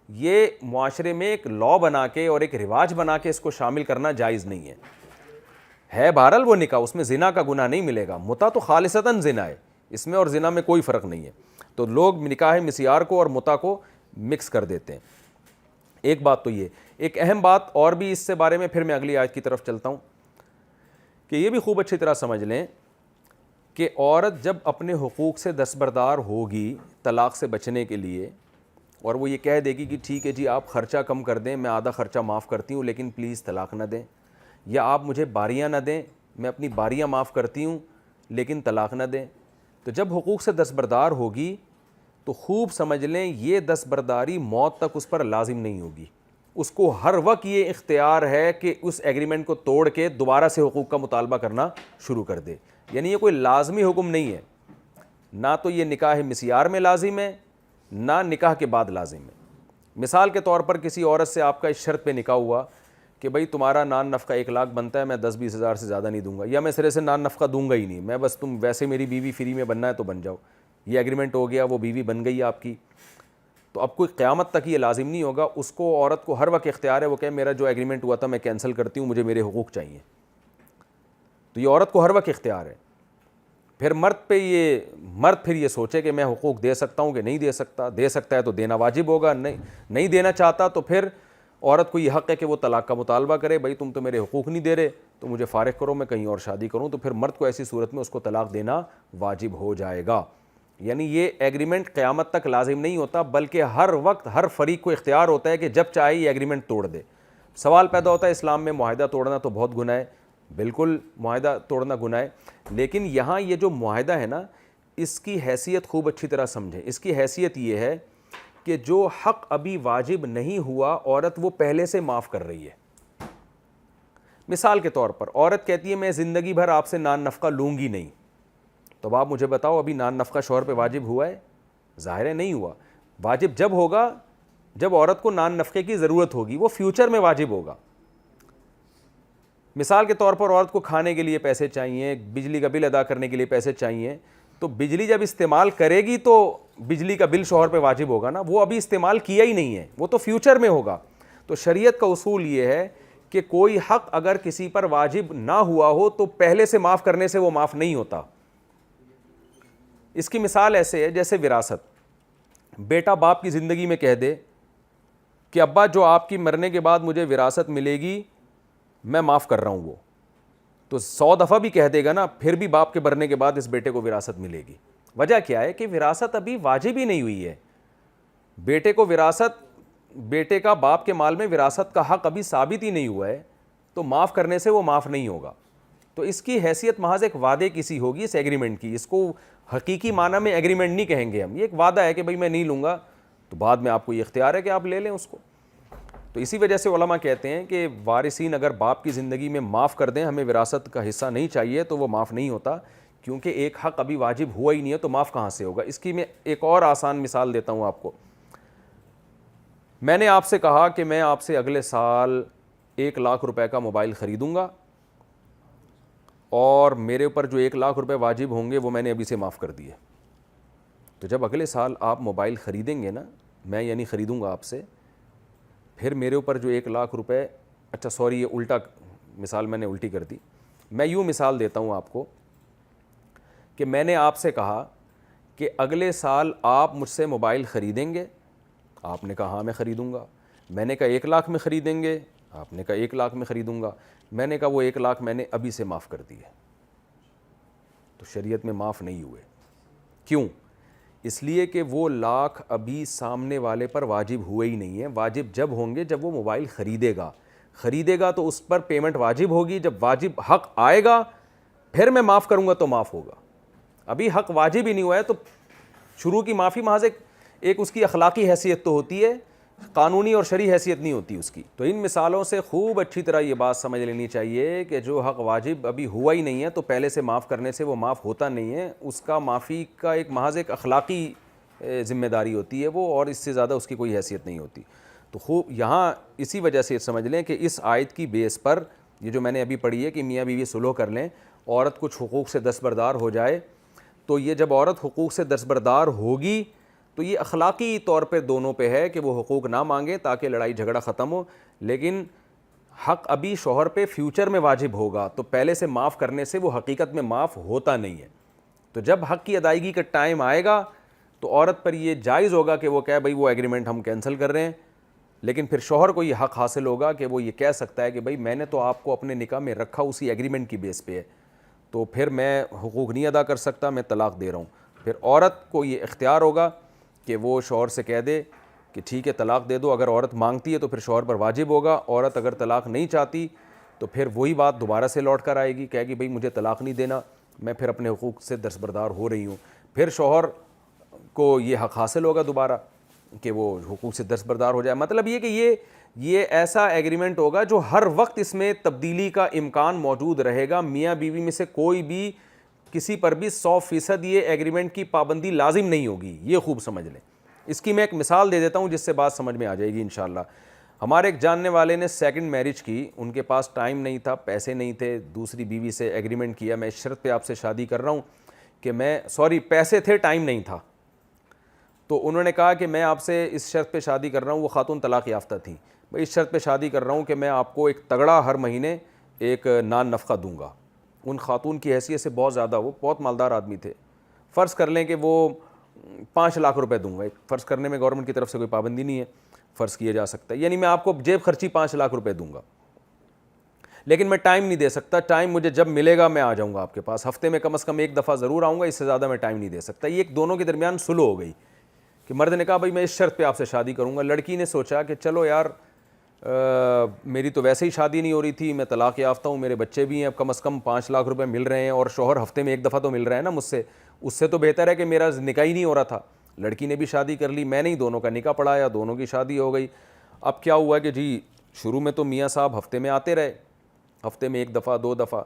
یہ معاشرے میں ایک لا بنا کے اور ایک رواج بنا کے اس کو شامل کرنا جائز نہیں ہے بہرحال وہ نکاح، اس میں زنا کا گناہ نہیں ملے گا، متع تو خالصتاً زنا ہے، اس میں اور زنا میں کوئی فرق نہیں ہے۔ تو لوگ نکاح مسیار کو اور متع کو مکس کر دیتے ہیں۔ ایک بات تو یہ، ایک اہم بات اور بھی اس سے بارے میں، پھر میں اگلی آیت کی طرف چلتا ہوں، کہ یہ بھی خوب اچھی طرح سمجھ لیں کہ عورت جب اپنے حقوق سے دستبردار ہوگی طلاق سے بچنے کے لیے، اور وہ یہ کہہ دے گی کہ ٹھیک ہے جی آپ خرچہ کم کر دیں، میں آدھا خرچہ معاف کرتی ہوں لیکن پلیز طلاق نہ دیں، یا آپ مجھے باریاں نہ دیں، میں اپنی باریاں معاف کرتی ہوں لیکن طلاق نہ دیں، تو جب حقوق سے دستبردار ہوگی تو خوب سمجھ لیں یہ دستبرداری موت تک اس پر لازم نہیں ہوگی، اس کو ہر وقت یہ اختیار ہے کہ اس ایگریمنٹ کو توڑ کے دوبارہ سے حقوق کا مطالبہ کرنا شروع کر دے۔ یعنی یہ کوئی لازمی حکم نہیں ہے، نہ تو یہ نکاح مسیار میں لازم ہے نہ نکاح کے بعد لازم ہے۔ مثال کے طور پر کسی عورت سے آپ کا اس شرط پہ نکاح ہوا کہ بھئی تمہارا نان نفقہ 1 لاکھ بنتا ہے، میں 10-20 ہزار سے زیادہ نہیں دوں گا، یا میں سرے سے نان نفقہ دوں گا ہی نہیں، میں بس تم ویسے میری بیوی فری میں بننا ہے تو بن جاؤ، یہ ایگریمنٹ ہو گیا، وہ بیوی بن گئی آپ کی، تو اب کوئی قیامت تک یہ لازم نہیں ہوگا، اس کو عورت کو ہر وقت اختیار ہے وہ کہ میرا جو ایگریمنٹ ہوا تھا میں کینسل کرتی ہوں، مجھے میرے حقوق چاہیے، تو یہ عورت کو ہر وقت اختیار ہے۔ پھر مرد پھر یہ سوچے کہ میں حقوق دے سکتا ہوں کہ نہیں دے سکتا، دے سکتا ہے تو دینا واجب ہوگا، نہیں دینا چاہتا تو پھر عورت کو یہ حق ہے کہ وہ طلاق کا مطالبہ کرے، بھائی تم تو میرے حقوق نہیں دے رہے تو مجھے فارغ کرو، میں کہیں اور شادی کروں، تو پھر مرد کو ایسی صورت میں اس کو طلاق دینا واجب ہو جائے گا۔ یعنی یہ ایگریمنٹ قیامت تک لازم نہیں ہوتا، بلکہ ہر وقت ہر فریق کو اختیار ہوتا ہے کہ جب چاہے یہ ایگریمنٹ توڑ دے۔ سوال پیدا ہوتا ہے اسلام میں معاہدہ توڑنا تو بہت گناہ ہے، بالکل معاہدہ توڑنا گناہ ہے، لیکن یہاں یہ جو معاہدہ ہے نا اس کی حیثیت خوب اچھی طرح سمجھیں۔ اس کی حیثیت یہ ہے کہ جو حق ابھی واجب نہیں ہوا عورت وہ پہلے سے معاف کر رہی ہے۔ مثال کے طور پر عورت کہتی ہے میں زندگی بھر آپ سے نان نفقہ لوں گی نہیں، تو آپ مجھے بتاؤ ابھی نان نفقہ شوہر پہ واجب ہوا ہے؟ ظاہر ہے نہیں ہوا۔ واجب جب ہوگا جب عورت کو نان نفقے کی ضرورت ہوگی، وہ فیوچر میں واجب ہوگا۔ مثال کے طور پر عورت کو کھانے کے لیے پیسے چاہیے، بجلی کا بل ادا کرنے کے لیے پیسے چاہیے، تو بجلی جب استعمال کرے گی تو بجلی کا بل شوہر پہ واجب ہوگا نا، وہ ابھی استعمال کیا ہی نہیں ہے، وہ تو فیوچر میں ہوگا۔ تو شریعت کا اصول یہ ہے کہ کوئی حق اگر کسی پر واجب نہ ہوا ہو تو پہلے سے معاف کرنے سے وہ معاف نہیں ہوتا۔ اس کی مثال ایسے ہے جیسے وراثت۔ بیٹا باپ کی زندگی میں کہہ دے کہ ابا جو آپ کی مرنے کے بعد مجھے وراثت ملے گی میں معاف کر رہا ہوں، وہ تو 100 دفعہ بھی کہہ دے گا نا، پھر بھی باپ کے مرنے کے بعد اس بیٹے کو وراثت ملے گی۔ وجہ کیا ہے کہ وراثت ابھی واجب ہی نہیں ہوئی ہے، بیٹے کو وراثت، بیٹے کا باپ کے مال میں وراثت کا حق ابھی ثابت ہی نہیں ہوا ہے، تو معاف کرنے سے وہ معاف نہیں ہوگا۔ تو اس کی حیثیت محض ایک وعدے کی سی ہوگی، اس ایگریمنٹ کی۔ اس کو حقیقی معنی میں ایگریمنٹ نہیں کہیں گے ہم، یہ ایک وعدہ ہے کہ بھئی میں نہیں لوں گا، تو بعد میں آپ کو یہ اختیار ہے کہ آپ لے لیں اس کو۔ تو اسی وجہ سے علماء کہتے ہیں کہ وارثین اگر باپ کی زندگی میں معاف کر دیں ہمیں وراثت کا حصہ نہیں چاہیے تو وہ معاف نہیں ہوتا، کیونکہ ایک حق ابھی واجب ہوا ہی نہیں ہے، تو معاف کہاں سے ہوگا۔ اس کی میں ایک اور آسان مثال دیتا ہوں آپ کو۔ میں نے آپ سے کہا کہ میں آپ سے اگلے سال 1,00,000 روپے کا موبائل خریدوں گا، اور میرے اوپر جو 1,00,000 روپے واجب ہوں گے وہ میں نے ابھی سے معاف کر دیے۔ تو جب اگلے سال آپ موبائل خریدیں گے نا، میں یعنی خریدوں گا آپ سے، پھر میرے اوپر جو 1,00,000 روپے، اچھا سوری یہ الٹا مثال میں نے الٹی کر دی، میں یوں مثال دیتا ہوں آپ کو کہ میں نے آپ سے کہا کہ اگلے سال آپ مجھ سے موبائل خریدیں گے، آپ نے کہا ہاں میں خریدوں گا۔ میں نے کہا 1,00,000 میں خریدیں گے، آپ نے کہا 1,00,000 میں خریدوں گا۔ میں نے کہا وہ 1,00,000 میں نے ابھی سے معاف کر دیے، تو شریعت میں معاف نہیں ہوئے۔ کیوں؟ اس لیے کہ وہ لاکھ ابھی سامنے والے پر واجب ہوئے ہی نہیں ہیں، واجب جب ہوں گے جب وہ موبائل خریدے گا تو اس پر پیمنٹ واجب ہوگی، جب واجب حق آئے گا پھر میں معاف کروں گا تو معاف ہوگا۔ ابھی حق واجب ہی نہیں ہوا ہے تو شروع کی معافی محض ایک اس کی اخلاقی حیثیت تو ہوتی ہے، قانونی اور شرعی حیثیت نہیں ہوتی اس کی۔ تو ان مثالوں سے خوب اچھی طرح یہ بات سمجھ لینی چاہیے کہ جو حق واجب ابھی ہوا ہی نہیں ہے تو پہلے سے معاف کرنے سے وہ معاف ہوتا نہیں ہے، اس کا معافی کا ایک محض ایک اخلاقی ذمہ داری ہوتی ہے وہ، اور اس سے زیادہ اس کی کوئی حیثیت نہیں ہوتی۔ تو خوب یہاں اسی وجہ سے سمجھ لیں کہ اس آیت کی بیس پر یہ جو میں نے ابھی پڑھی ہے کہ میاں بیوی صلح کر لیں، عورت کچھ حقوق سے دستبردار ہو جائے، تو یہ جب عورت حقوق سے دستبردار ہوگی تو یہ اخلاقی طور پہ دونوں پہ ہے کہ وہ حقوق نہ مانگیں تاکہ لڑائی جھگڑا ختم ہو، لیکن حق ابھی شوہر پہ فیوچر میں واجب ہوگا، تو پہلے سے معاف کرنے سے وہ حقیقت میں معاف ہوتا نہیں ہے۔ تو جب حق کی ادائیگی کا ٹائم آئے گا تو عورت پر یہ جائز ہوگا کہ وہ کہے بھئی وہ ایگریمنٹ ہم کینسل کر رہے ہیں، لیکن پھر شوہر کو یہ حق حاصل ہوگا کہ وہ یہ کہہ سکتا ہے کہ بھئی میں نے تو آپ کو اپنے نکاح میں رکھا اسی ایگریمنٹ کی بیس پہ ہے، تو پھر میں حقوق نہیں ادا کر سکتا، میں طلاق دے رہا ہوں۔ پھر عورت کو یہ اختیار ہوگا کہ وہ شوہر سے کہہ دے کہ ٹھیک ہے طلاق دے دو، اگر عورت مانگتی ہے تو پھر شوہر پر واجب ہوگا، عورت اگر طلاق نہیں چاہتی تو پھر وہی بات دوبارہ سے لوٹ کر آئے گی، کہے گی بھئی مجھے طلاق نہیں دینا، میں پھر اپنے حقوق سے دستبردار ہو رہی ہوں۔ پھر شوہر کو یہ حق حاصل ہوگا دوبارہ کہ وہ حقوق سے دستبردار ہو جائے۔ مطلب یہ کہ یہ ایسا ایگریمنٹ ہوگا جو ہر وقت اس میں تبدیلی کا امکان موجود رہے گا، میاں بیوی میں سے کوئی بھی کسی پر بھی 100% یہ ایگریمنٹ کی پابندی لازم نہیں ہوگی، یہ خوب سمجھ لیں۔ اس کی میں ایک مثال دے دیتا ہوں جس سے بات سمجھ میں آ جائے گی انشاءاللہ۔ ہمارے ایک جاننے والے نے سیکنڈ میرج کی، ان کے پاس ٹائم نہیں تھا، پیسے نہیں تھے، دوسری بیوی سے ایگریمنٹ کیا میں اس شرط پہ آپ سے شادی کر رہا ہوں کہ پیسے تھے ٹائم نہیں تھا، تو انہوں نے کہا کہ میں آپ سے اس شرط پہ شادی کر رہا ہوں، وہ خاتون طلاق یافتہ تھیں، میں اس شرط پہ شادی کر رہا ہوں کہ میں آپ کو ایک تگڑا ہر مہینے ایک نان نفقہ دوں گا۔ ان خاتون کی حیثیت سے بہت زیادہ، وہ بہت مالدار آدمی تھے، فرض کر لیں کہ وہ 5,00,000 روپے دوں گا، فرض کرنے میں گورنمنٹ کی طرف سے کوئی پابندی نہیں ہے، فرض کیا جا سکتا ہے، یعنی میں آپ کو جیب خرچی 5,00,000 روپے دوں گا، لیکن میں ٹائم نہیں دے سکتا، ٹائم مجھے جب ملے گا میں آ جاؤں گا آپ کے پاس، ہفتے میں کم از کم ایک دفعہ ضرور آؤں گا، اس سے زیادہ میں ٹائم نہیں دے سکتا۔ یہ ایک دونوں کے درمیان صلح ہو گئی کہ مرد نے کہا بھائی میں اس شرط پہ آپ سے شادی کروں گا۔ لڑکی نے سوچا کہ چلو یار میری تو ویسے ہی شادی نہیں ہو رہی تھی, میں طلاق یافتہ ہوں, میرے بچے بھی ہیں, اب کم از کم 5 لاکھ روپے مل رہے ہیں اور شوہر ہفتے میں 1 دفعہ تو مل رہا ہے نا مجھ سے, اس سے تو بہتر ہے کہ میرا نکاح ہی نہیں ہو رہا تھا. لڑکی نے بھی شادی کر لی, میں نے ہی دونوں کا نکاح پڑھایا, دونوں کی شادی ہو گئی. اب کیا ہوا کہ جی شروع میں تو میاں صاحب ہفتے میں آتے رہے, ہفتے میں 1 دفعہ 2 دفعہ.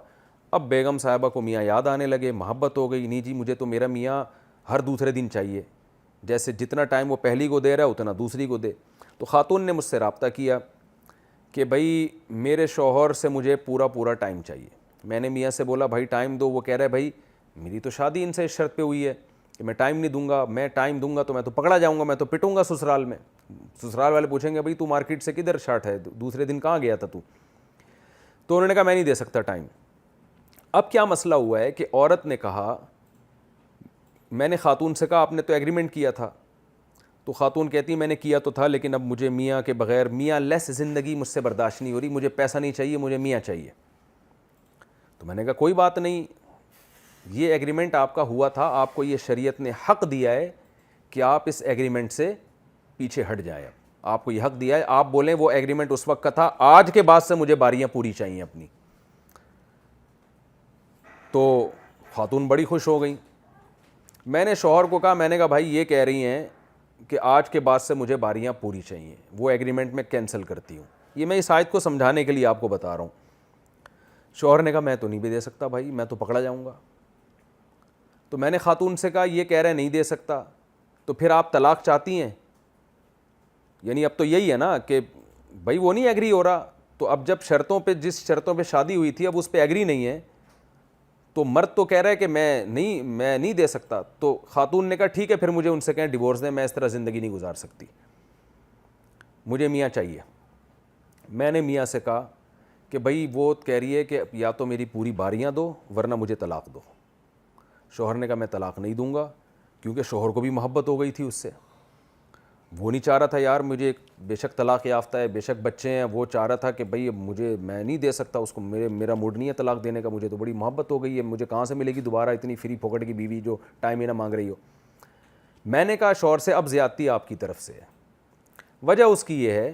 اب بیگم صاحبہ کو میاں یاد آنے لگے, محبت ہو گئی, نہیں جی مجھے تو میرا میاں ہر دوسرے دن چاہیے, جیسے جتنا ٹائم وہ پہلی کو دے رہا ہے اتنا دوسری کو دے. تو خاتون نے مجھ سے رابطہ کیا کہ بھائی میرے شوہر سے مجھے پورا ٹائم چاہیے. میں نے میاں سے بولا بھائی ٹائم دو. وہ کہہ رہا ہے بھائی میری تو شادی ان سے اس شرط پہ ہوئی ہے کہ میں ٹائم نہیں دوں گا, میں ٹائم دوں گا تو میں تو پکڑا جاؤں گا, میں تو پٹوں گا سسرال میں. سسرال والے پوچھیں گے بھائی تو مارکیٹ سے کدھر شارٹ ہے, دوسرے دن کہاں گیا تھا تو انہوں نے کہا میں نہیں دے سکتا ٹائم. اب کیا مسئلہ ہوا ہے کہ عورت نے کہا, میں نے خاتون سے کہا آپ نے تو ایگریمنٹ کیا تھا, تو خاتون کہتی میں نے کیا تو تھا لیکن اب مجھے میاں کے بغیر, میاں لیس زندگی مجھ سے برداشت نہیں ہو رہی, مجھے پیسہ نہیں چاہیے, مجھے میاں چاہیے. تو میں نے کہا کوئی بات نہیں, یہ ایگریمنٹ آپ کا ہوا تھا, آپ کو یہ شریعت نے حق دیا ہے کہ آپ اس ایگریمنٹ سے پیچھے ہٹ جائیں. آپ کو یہ حق دیا ہے, آپ بولیں وہ ایگریمنٹ اس وقت کا تھا, آج کے بعد سے مجھے باریاں پوری چاہیے اپنی. تو خاتون بڑی خوش ہو گئی. میں نے شوہر کو کہا, میں نے کہا بھائی یہ کہہ رہی ہیں کہ آج کے بعد سے مجھے باریاں پوری چاہیے, وہ ایگریمنٹ میں کینسل کرتی ہوں. یہ میں اس آیت کو سمجھانے کے لیے آپ کو بتا رہا ہوں. شوہر نے کہا میں تو نہیں بھی دے سکتا بھائی, میں تو پکڑا جاؤں گا. تو میں نے خاتون سے کہا یہ کہہ رہے نہیں دے سکتا, تو پھر آپ طلاق چاہتی ہیں؟ یعنی اب تو یہی ہے نا کہ بھائی وہ نہیں ایگری ہو رہا, تو اب جب شرطوں پہ, جس شرطوں پہ شادی ہوئی تھی اب اس پہ ایگری نہیں ہے, تو مرد تو کہہ رہا ہے کہ میں نہیں دے سکتا. تو خاتون نے کہا ٹھیک ہے پھر مجھے ان سے کہیں ڈیورس دیں, میں اس طرح زندگی نہیں گزار سکتی, مجھے میاں چاہیے. میں نے میاں سے کہا کہ بھائی وہ کہہ رہی ہے کہ یا تو میری پوری باریاں دو ورنہ مجھے طلاق دو. شوہر نے کہا میں طلاق نہیں دوں گا, کیونکہ شوہر کو بھی محبت ہو گئی تھی اس سے. وہ نہیں چاہ رہا تھا یار مجھے, بے شک طلاق یافتہ ہے, بے شک بچے ہیں, وہ چاہ رہا تھا کہ بھئی میں نہیں دے سکتا اس کو, میرا موڈ نہیں ہے طلاق دینے کا, مجھے تو بڑی محبت ہو گئی ہے, مجھے کہاں سے ملے گی دوبارہ اتنی فری پھوکٹ کی بیوی جو ٹائم ہی نہ مانگ رہی ہو. میں نے کہا شوہر سے اب زیادتی آپ کی طرف سے ہے, وجہ اس کی یہ ہے.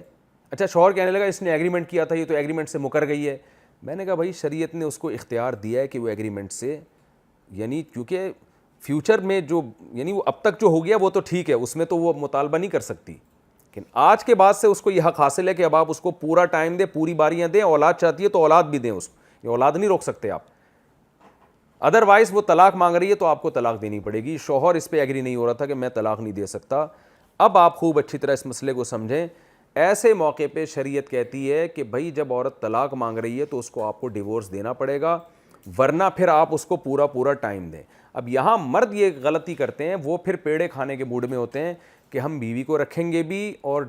اچھا شوہر کہنے لگا اس نے ایگریمنٹ کیا تھا, یہ تو ایگریمنٹ سے مکر گئی ہے. میں نے کہا بھائی شریعت نے اس کو اختیار دیا ہے کہ وہ ایگریمنٹ سے, یعنی کیونکہ فیوچر میں جو, یعنی وہ اب تک جو ہو گیا وہ تو ٹھیک ہے, اس میں تو وہ مطالبہ نہیں کر سکتی, لیکن آج کے بعد سے اس کو یہ حق حاصل ہے کہ اب آپ اس کو پورا ٹائم دیں, پوری باریاں دیں, اولاد چاہتی ہے تو اولاد بھی دیں اس کو, یہ اولاد نہیں روک سکتے آپ. ادروائز وہ طلاق مانگ رہی ہے تو آپ کو طلاق دینی پڑے گی. شوہر اس پہ ایگری نہیں ہو رہا تھا کہ میں طلاق نہیں دے سکتا. اب آپ خوب اچھی طرح اس مسئلے کو سمجھیں. ایسے موقع پہ شریعت کہتی ہے کہ بھائی جب عورت طلاق مانگ رہی ہے تو اس کو آپ کو ڈیورس دینا پڑے گا, ورنہ پھر آپ اس کو پورا ٹائم دیں. اب یہاں مرد یہ غلطی کرتے ہیں, وہ پھر پیڑے کھانے کے موڈ میں ہوتے ہیں کہ ہم بیوی کو رکھیں گے بھی اور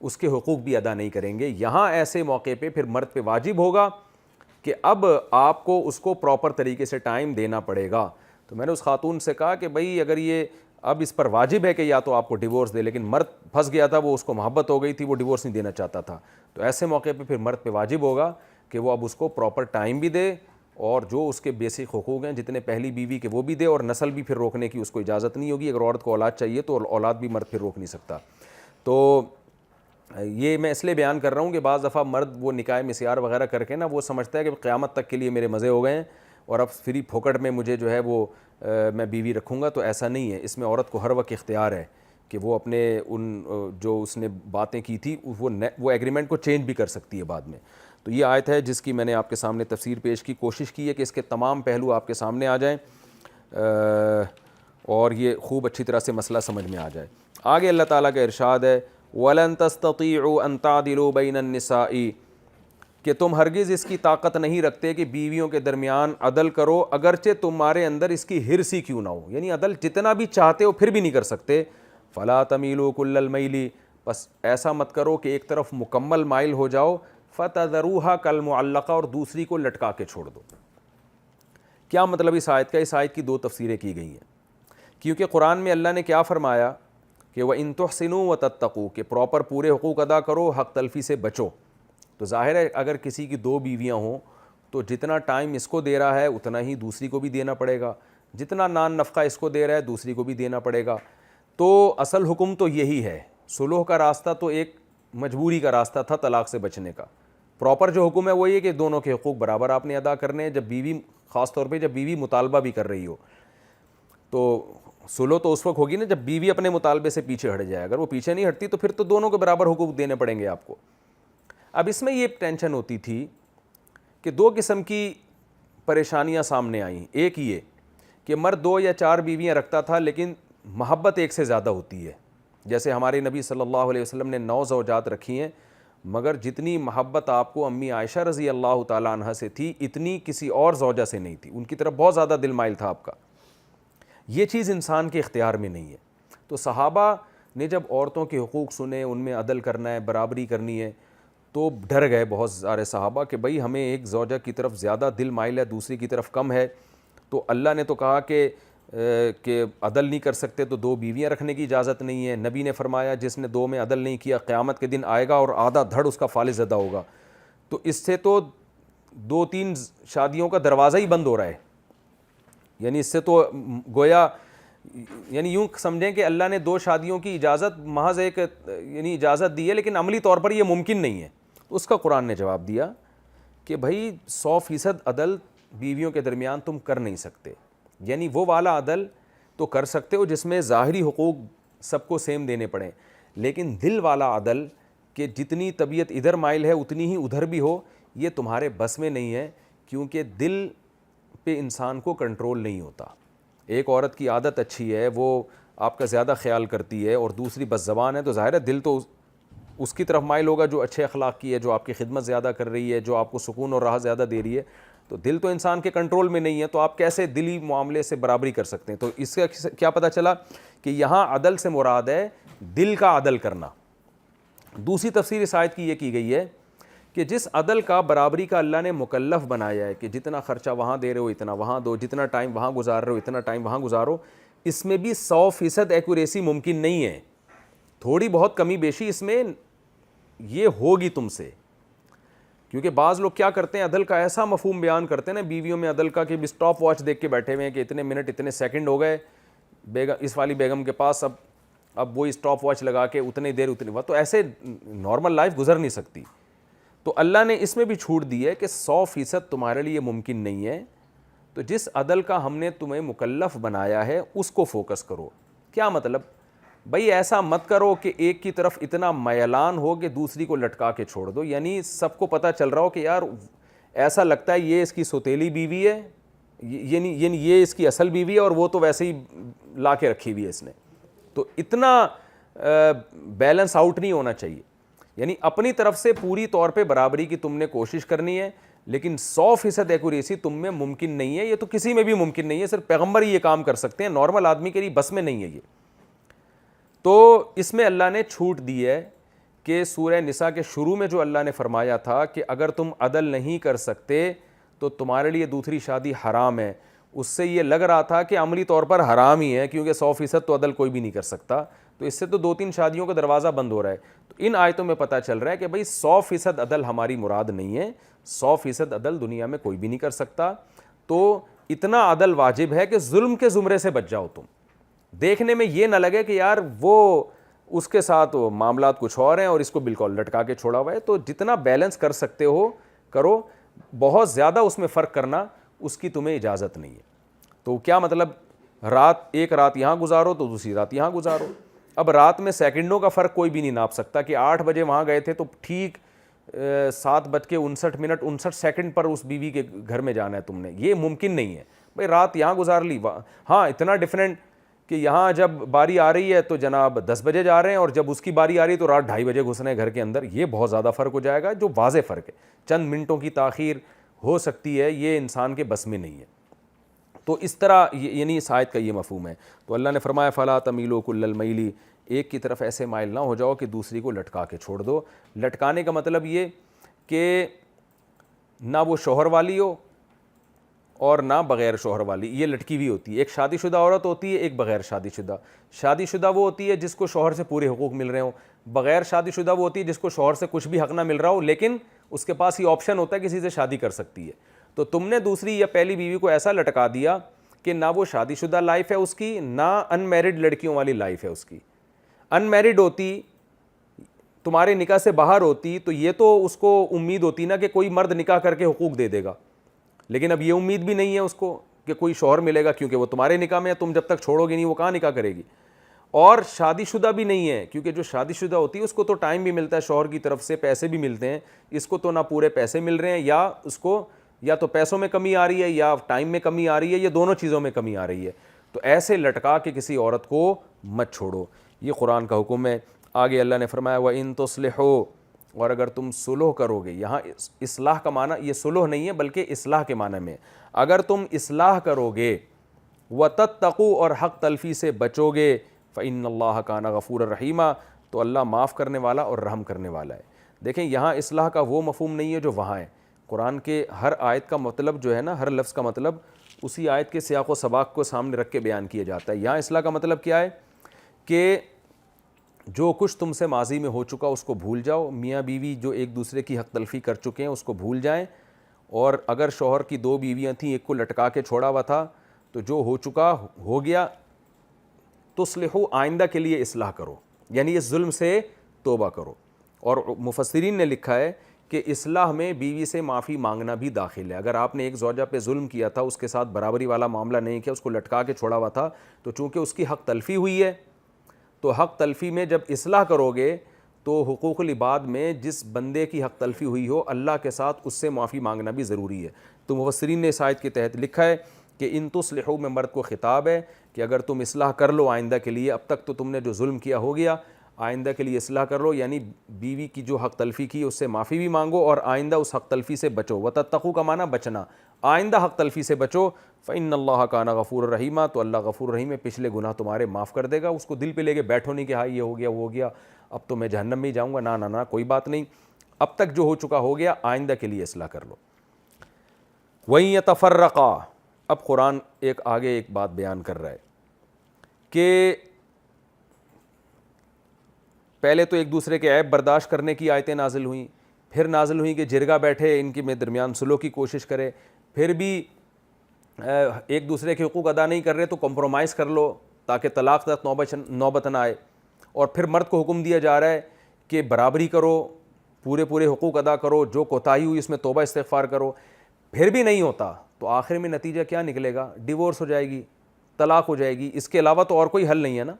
اس کے حقوق بھی ادا نہیں کریں گے. یہاں ایسے موقع پہ پھر مرد پہ واجب ہوگا کہ اب آپ کو اس کو پراپر طریقے سے ٹائم دینا پڑے گا. تو میں نے اس خاتون سے کہا کہ بھئی اگر یہ اب اس پر واجب ہے کہ یا تو آپ کو ڈیورس دے, لیکن مرد پھنس گیا تھا, وہ اس کو محبت ہو گئی تھی, وہ ڈیورس نہیں دینا چاہتا تھا, تو ایسے موقع پہ پھر مرد پہ واجب ہوگا کہ وہ اب اس کو پراپر ٹائم بھی دے اور جو اس کے بیسک حقوق ہیں جتنے پہلی بیوی کے وہ بھی دے, اور نسل بھی پھر روکنے کی اس کو اجازت نہیں ہوگی. اگر عورت کو اولاد چاہیے تو اولاد بھی مرد پھر روک نہیں سکتا. تو یہ میں اس لیے بیان کر رہا ہوں کہ بعض دفعہ مرد وہ نکاح مسیار وغیرہ کر کے نا وہ سمجھتا ہے کہ قیامت تک کے لیے میرے مزے ہو گئے ہیں اور اب فری پھوکٹ میں مجھے جو ہے وہ میں بیوی رکھوں گا. تو ایسا نہیں ہے, اس میں عورت کو ہر وقت اختیار ہے کہ وہ اپنے ان جو اس نے باتیں کی تھی وہ ایگریمنٹ کو چینج بھی کر سکتی ہے بعد میں. تو یہ آیت ہے جس کی میں نے آپ کے سامنے تفسیر پیش کی, کوشش کی ہے کہ اس کے تمام پہلو آپ کے سامنے آ جائیں اور یہ خوب اچھی طرح سے مسئلہ سمجھ میں آ جائے. آگے اللہ تعالیٰ کا ارشاد ہے وَلَن تَسْتَطِيعُوا أَن تَعْدِلُوا بَيْنَ النِّسَاءِ, کہ تم ہرگز اس کی طاقت نہیں رکھتے کہ بیویوں کے درمیان عدل کرو اگرچہ تمہارے اندر اس کی ہرس ہی کیوں نہ ہو, یعنی عدل جتنا بھی چاہتے ہو پھر بھی نہیں کر سکتے. فَلَا تَمِيلُوا كُلَّ الْمَيْلِ, بس ایسا مت کرو کہ ایک طرف مکمل مائل ہو جاؤ. فَتَذَرُوهَا كَالْمُعَلَّقَةِ, اور دوسری کو لٹکا کے چھوڑ دو. کیا مطلب اس آیت کا؟ اس آیت کی 2 تفسیریں کی گئی ہیں, کیونکہ قرآن میں اللہ نے کیا فرمایا کہ وَإِن تُحْسِنُوا وَتَتَّقُوا, کہ پراپر پورے حقوق ادا کرو, حق تلفی سے بچو. تو ظاہر ہے اگر کسی کی 2 بیویاں ہوں تو جتنا ٹائم اس کو دے رہا ہے اتنا ہی دوسری کو بھی دینا پڑے گا, جتنا نان نفقہ اس کو دے رہا ہے دوسری کو بھی دینا پڑے گا. تو اصل حکم تو یہی ہے, صلح کا راستہ تو ایک مجبوری کا راستہ تھا طلاق سے بچنے کا. پراپر جو حکم ہے وہ یہ کہ دونوں کے حقوق برابر آپ نے ادا کرنے ہیں. جب بیوی, خاص طور پہ جب بیوی مطالبہ بھی کر رہی ہو, تو سلو تو اس وقت ہوگی نا جب بیوی اپنے مطالبے سے پیچھے ہٹ جائے. اگر وہ پیچھے نہیں ہٹتی تو پھر تو دونوں کے برابر حقوق دینے پڑیں گے آپ کو. اب اس میں یہ ٹینشن ہوتی تھی کہ دو قسم کی پریشانیاں سامنے آئیں. ایک یہ کہ مرد 2 یا 4 بیویاں رکھتا تھا لیکن محبت ایک سے زیادہ ہوتی ہے. جیسے ہمارے نبی صلی اللہ علیہ وسلم نے 9 زوجات رکھی ہیں, مگر جتنی محبت آپ کو امی عائشہ رضی اللہ تعالیٰ عنہ سے تھی اتنی کسی اور زوجہ سے نہیں تھی. ان کی طرف بہت زیادہ دل مائل تھا آپ کا. یہ چیز انسان کے اختیار میں نہیں ہے. تو صحابہ نے جب عورتوں کے حقوق سنے, ان میں عدل کرنا ہے, برابری کرنی ہے, تو ڈر گئے بہت سارے صحابہ کہ بھئی ہمیں ایک زوجہ کی طرف زیادہ دل مائل ہے, دوسری کی طرف کم ہے. تو اللہ نے تو کہا کہ عدل نہیں کر سکتے تو 2 بیویاں رکھنے کی اجازت نہیں ہے. نبی نے فرمایا جس نے 2 میں عدل نہیں کیا قیامت کے دن آئے گا اور آدھا دھڑ اس کا فالج زدہ ہوگا. تو اس سے تو 2-3 شادیوں کا دروازہ ہی بند ہو رہا ہے. یعنی اس سے تو گویا یعنی یوں سمجھیں کہ اللہ نے 2 شادیوں کی اجازت محض ایک یعنی اجازت دی ہے لیکن عملی طور پر یہ ممکن نہیں ہے. تو اس کا قرآن نے جواب دیا کہ بھائی 100% عدل بیویوں کے درمیان تم کر نہیں سکتے. یعنی وہ والا عدل تو کر سکتے ہو جس میں ظاہری حقوق سب کو سیم دینے پڑیں, لیکن دل والا عدل کہ جتنی طبیعت ادھر مائل ہے اتنی ہی ادھر بھی ہو, یہ تمہارے بس میں نہیں ہے. کیونکہ دل پہ انسان کو کنٹرول نہیں ہوتا. ایک عورت کی عادت اچھی ہے, وہ آپ کا زیادہ خیال کرتی ہے, اور دوسری بس زبان ہے, تو ظاہر ہے دل تو اس کی طرف مائل ہوگا جو اچھے اخلاق کی ہے, جو آپ کی خدمت زیادہ کر رہی ہے, جو آپ کو سکون اور راحت زیادہ دے رہی ہے. تو دل تو انسان کے کنٹرول میں نہیں ہے, تو آپ کیسے دلی معاملے سے برابری کر سکتے ہیں؟ تو اس کا کیا پتہ چلا کہ یہاں عدل سے مراد ہے دل کا عدل کرنا. دوسری تفسیر اس آیت کی یہ کی گئی ہے کہ جس عدل کا برابری کا اللہ نے مکلف بنایا ہے کہ جتنا خرچہ وہاں دے رہے ہو اتنا وہاں دو, جتنا ٹائم وہاں گزار رہے ہو اتنا ٹائم وہاں گزارو, اس میں بھی 100% ایکوریسی ممکن نہیں ہے. تھوڑی بہت کمی بیشی اس میں یہ ہوگی تم سے. کیونکہ بعض لوگ کیا کرتے ہیں, عدل کا ایسا مفہوم بیان کرتے ہیں نا بیویوں میں عدل کا کہ اسٹاپ واچ دیکھ کے بیٹھے ہوئے ہیں کہ اتنے منٹ اتنے سیکنڈ ہو گئے اس والی بیگم کے پاس, اب وہی اسٹاپ واچ لگا کے اتنی دیر اتنی وقت. تو ایسے نارمل لائف گزر نہیں سکتی. تو اللہ نے اس میں بھی چھوٹ دی ہے کہ 100% تمہارے لیے ممکن نہیں ہے. تو جس عدل کا ہم نے تمہیں مکلف بنایا ہے اس کو فوکس کرو. کیا مطلب؟ بھئی ایسا مت کرو کہ ایک کی طرف اتنا میلان ہو کہ دوسری کو لٹکا کے چھوڑ دو. یعنی سب کو پتہ چل رہا ہو کہ یار ایسا لگتا ہے یہ اس کی سوتیلی بیوی ہے, یعنی یہ اس کی اصل بیوی ہے, اور وہ تو ویسے ہی لا کے رکھی ہوئی ہے اس نے. تو اتنا بیلنس آؤٹ نہیں ہونا چاہیے. یعنی اپنی طرف سے پوری طور پہ برابری کی تم نے کوشش کرنی ہے, لیکن 100% ایکوریسی تم میں ممکن نہیں ہے. یہ تو کسی میں بھی ممکن نہیں ہے, صرف پیغمبر ہی یہ کام کر سکتے ہیں, نارمل آدمی کے لیے بس میں نہیں ہے یہ. تو اس میں اللہ نے چھوٹ دی ہے کہ سورہ نساء کے شروع میں جو اللہ نے فرمایا تھا کہ اگر تم عدل نہیں کر سکتے تو تمہارے لیے دوسری شادی حرام ہے, اس سے یہ لگ رہا تھا کہ عملی طور پر حرام ہی ہے کیونکہ 100% تو عدل کوئی بھی نہیں کر سکتا. تو اس سے تو 2-3 شادیوں کا دروازہ بند ہو رہا ہے. تو ان آیتوں میں پتہ چل رہا ہے کہ بھئی 100% عدل ہماری مراد نہیں ہے, 100% عدل دنیا میں کوئی بھی نہیں کر سکتا. تو اتنا عدل واجب ہے کہ ظلم کے زمرے سے بچ جاؤ تم. دیکھنے میں یہ نہ لگے کہ یار وہ اس کے ساتھ معاملات کچھ اور ہیں اور اس کو بالکل لٹکا کے چھوڑا ہوا ہے. تو جتنا بیلنس کر سکتے ہو کرو, بہت زیادہ اس میں فرق کرنا اس کی تمہیں اجازت نہیں ہے. تو کیا مطلب؟ ایک رات یہاں گزارو تو دوسری رات یہاں گزارو. اب رات میں سیکنڈوں کا فرق کوئی بھی نہیں ناپ سکتا کہ 8 بجے وہاں گئے تھے تو ٹھیک 7:59 پر اس بیوی کے گھر میں جانا ہے تم نے. یہ ممکن نہیں ہے. بھائی رات یہاں گزار لی, ہاں اتنا ڈفرینٹ کہ یہاں جب باری آ رہی ہے تو جناب 10 بجے جا رہے ہیں, اور جب اس کی باری آ رہی ہے تو رات 2:30 بجے گھس رہے ہیں گھر کے اندر. یہ بہت زیادہ فرق ہو جائے گا, جو واضح فرق ہے. چند منٹوں کی تاخیر ہو سکتی ہے, یہ انسان کے بس میں نہیں ہے. تو اس طرح یعنی اس آیت کا یہ مفہوم ہے. تو اللہ نے فرمایا فلا تمیلوا کل المیل, ایک کی طرف ایسے مائل نہ ہو جاؤ کہ دوسری کو لٹکا کے چھوڑ دو. لٹکانے کا مطلب یہ کہ نہ وہ شوہر والی ہو اور نہ بغیر شوہر والی. یہ لٹکی ہوئی ہوتی ہے. ایک شادی شدہ عورت ہوتی ہے, ایک بغیر شادی شدہ. شادی شدہ وہ ہوتی ہے جس کو شوہر سے پورے حقوق مل رہے ہوں. بغیر شادی شدہ وہ ہوتی ہے جس کو شوہر سے کچھ بھی حق نہ مل رہا ہو, لیکن اس کے پاس یہ آپشن ہوتا ہے کسی سے شادی کر سکتی ہے. تو تم نے دوسری یا پہلی بیوی کو ایسا لٹکا دیا کہ نہ وہ شادی شدہ لائف ہے اس کی, نہ ان میرڈ لڑکیوں والی لائف ہے اس کی. ان میرڈ ہوتی تمہارے نکاح سے باہر ہوتی تو یہ تو اس کو امید ہوتی نا کہ کوئی مرد نکاح کر کے حقوق دے دے گا، لیکن اب یہ امید بھی نہیں ہے اس کو کہ کوئی شوہر ملے گا، کیونکہ وہ تمہارے نکاح میں ہے، تم جب تک چھوڑو گے نہیں وہ کہاں نکاح کرے گی. اور شادی شدہ بھی نہیں ہے، کیونکہ جو شادی شدہ ہوتی ہے اس کو تو ٹائم بھی ملتا ہے شوہر کی طرف سے، پیسے بھی ملتے ہیں. اس کو تو نہ پورے پیسے مل رہے ہیں، یا اس کو یا تو پیسوں میں کمی آ رہی ہے یا ٹائم میں کمی آ رہی ہے، یا دونوں چیزوں میں کمی آ رہی ہے. تو ایسے لٹکا کے کسی عورت کو مت چھوڑو، یہ قرآن کا حکم ہے. آگے اللہ نے فرمایا وَإِن تُصْلِحُوا، اور اگر تم صلح کرو گے. یہاں اصلاح کا معنی یہ صلح نہیں ہے بلکہ اصلاح کے معنی میں، اگر تم اصلاح کرو گے وَتَتَّقُوا، اور حق تلفی سے بچو گے، فَإِنَّ اللَّهَ كَانَ غَفُورًا رَحِيمًا، تو اللہ معاف کرنے والا اور رحم کرنے والا ہے. دیکھیں یہاں اصلاح کا وہ مفہوم نہیں ہے جو وہاں ہے. قرآن کے ہر آیت کا مطلب جو ہے نا، ہر لفظ کا مطلب اسی آیت کے سیاق و سباق کو سامنے رکھ کے بیان کیا جاتا ہے. یہاں اصلاح کا مطلب کیا ہے کہ جو کچھ تم سے ماضی میں ہو چکا اس کو بھول جاؤ. میاں بیوی جو ایک دوسرے کی حق تلفی کر چکے ہیں اس کو بھول جائیں. اور اگر شوہر کی 2 بیویاں تھیں، ایک کو لٹکا کے چھوڑا ہوا تھا، تو جو ہو چکا ہو گیا. تصلحوا، آئندہ کے لیے اصلاح کرو، یعنی اس ظلم سے توبہ کرو. اور مفسرین نے لکھا ہے کہ اصلاح میں بیوی سے معافی مانگنا بھی داخل ہے. اگر آپ نے ایک زوجہ پہ ظلم کیا تھا، اس کے ساتھ برابری والا معاملہ نہیں کیا، اس کو لٹکا کے چھوڑا ہوا تھا، تو چونکہ اس کی حق تلفی ہوئی ہے، تو حق تلفی میں جب اصلاح کرو گے تو حقوق العباد میں جس بندے کی حق تلفی ہوئی ہو، اللہ کے ساتھ اس سے معافی مانگنا بھی ضروری ہے. تو مفسرین نے اس آیت کے تحت لکھا ہے کہ ان تصلحوا میں مرد کو خطاب ہے کہ اگر تم اصلاح کر لو آئندہ کے لیے، اب تک تو تم نے جو ظلم کیا ہو گیا، آئندہ کے لیے اصلاح کر لو، یعنی بیوی کی جو حق تلفی کی اس سے معافی بھی مانگو اور آئندہ اس حق تلفی سے بچو. وتتقوا کا معنی بچنا، آئندہ حق تلفی سے بچو. فإن اللہ کان غفور رحیما، تو اللہ غفور رحیم ہے، پچھلے گناہ تمہارے معاف کر دے گا. اس کو دل پہ لے کے بیٹھو نہیں کہ ہاں یہ ہو گیا وہ ہو گیا اب تو میں جہنم میں ہی جاؤں گا، نہ نہ کوئی بات نہیں، اب تک جو ہو چکا ہو گیا، آئندہ کے لیے اصلاح کر لو. وَإِن يَتَفَرَّقَا، اب قرآن آگے ایک بات بیان کر رہا ہے کہ پہلے تو ایک دوسرے کے عیب برداشت کرنے کی آیتیں نازل ہوئیں، پھر نازل ہوئیں کہ جرگہ بیٹھے ان کے میں درمیان صلح کی کوشش کرے، پھر بھی ایک دوسرے کے حقوق ادا نہیں کر رہے تو کمپرومائز کر لو تاکہ طلاق تک نوبت نہ آئے. اور پھر مرد کو حکم دیا جا رہا ہے کہ برابری کرو، پورے حقوق ادا کرو، جو کوتاہی ہوئی اس میں توبہ استغفار کرو. پھر بھی نہیں ہوتا تو آخر میں نتیجہ کیا نکلے گا؟ ڈیورس ہو جائے گی، طلاق ہو جائے گی. اس کے علاوہ تو اور کوئی حل نہیں ہے نا.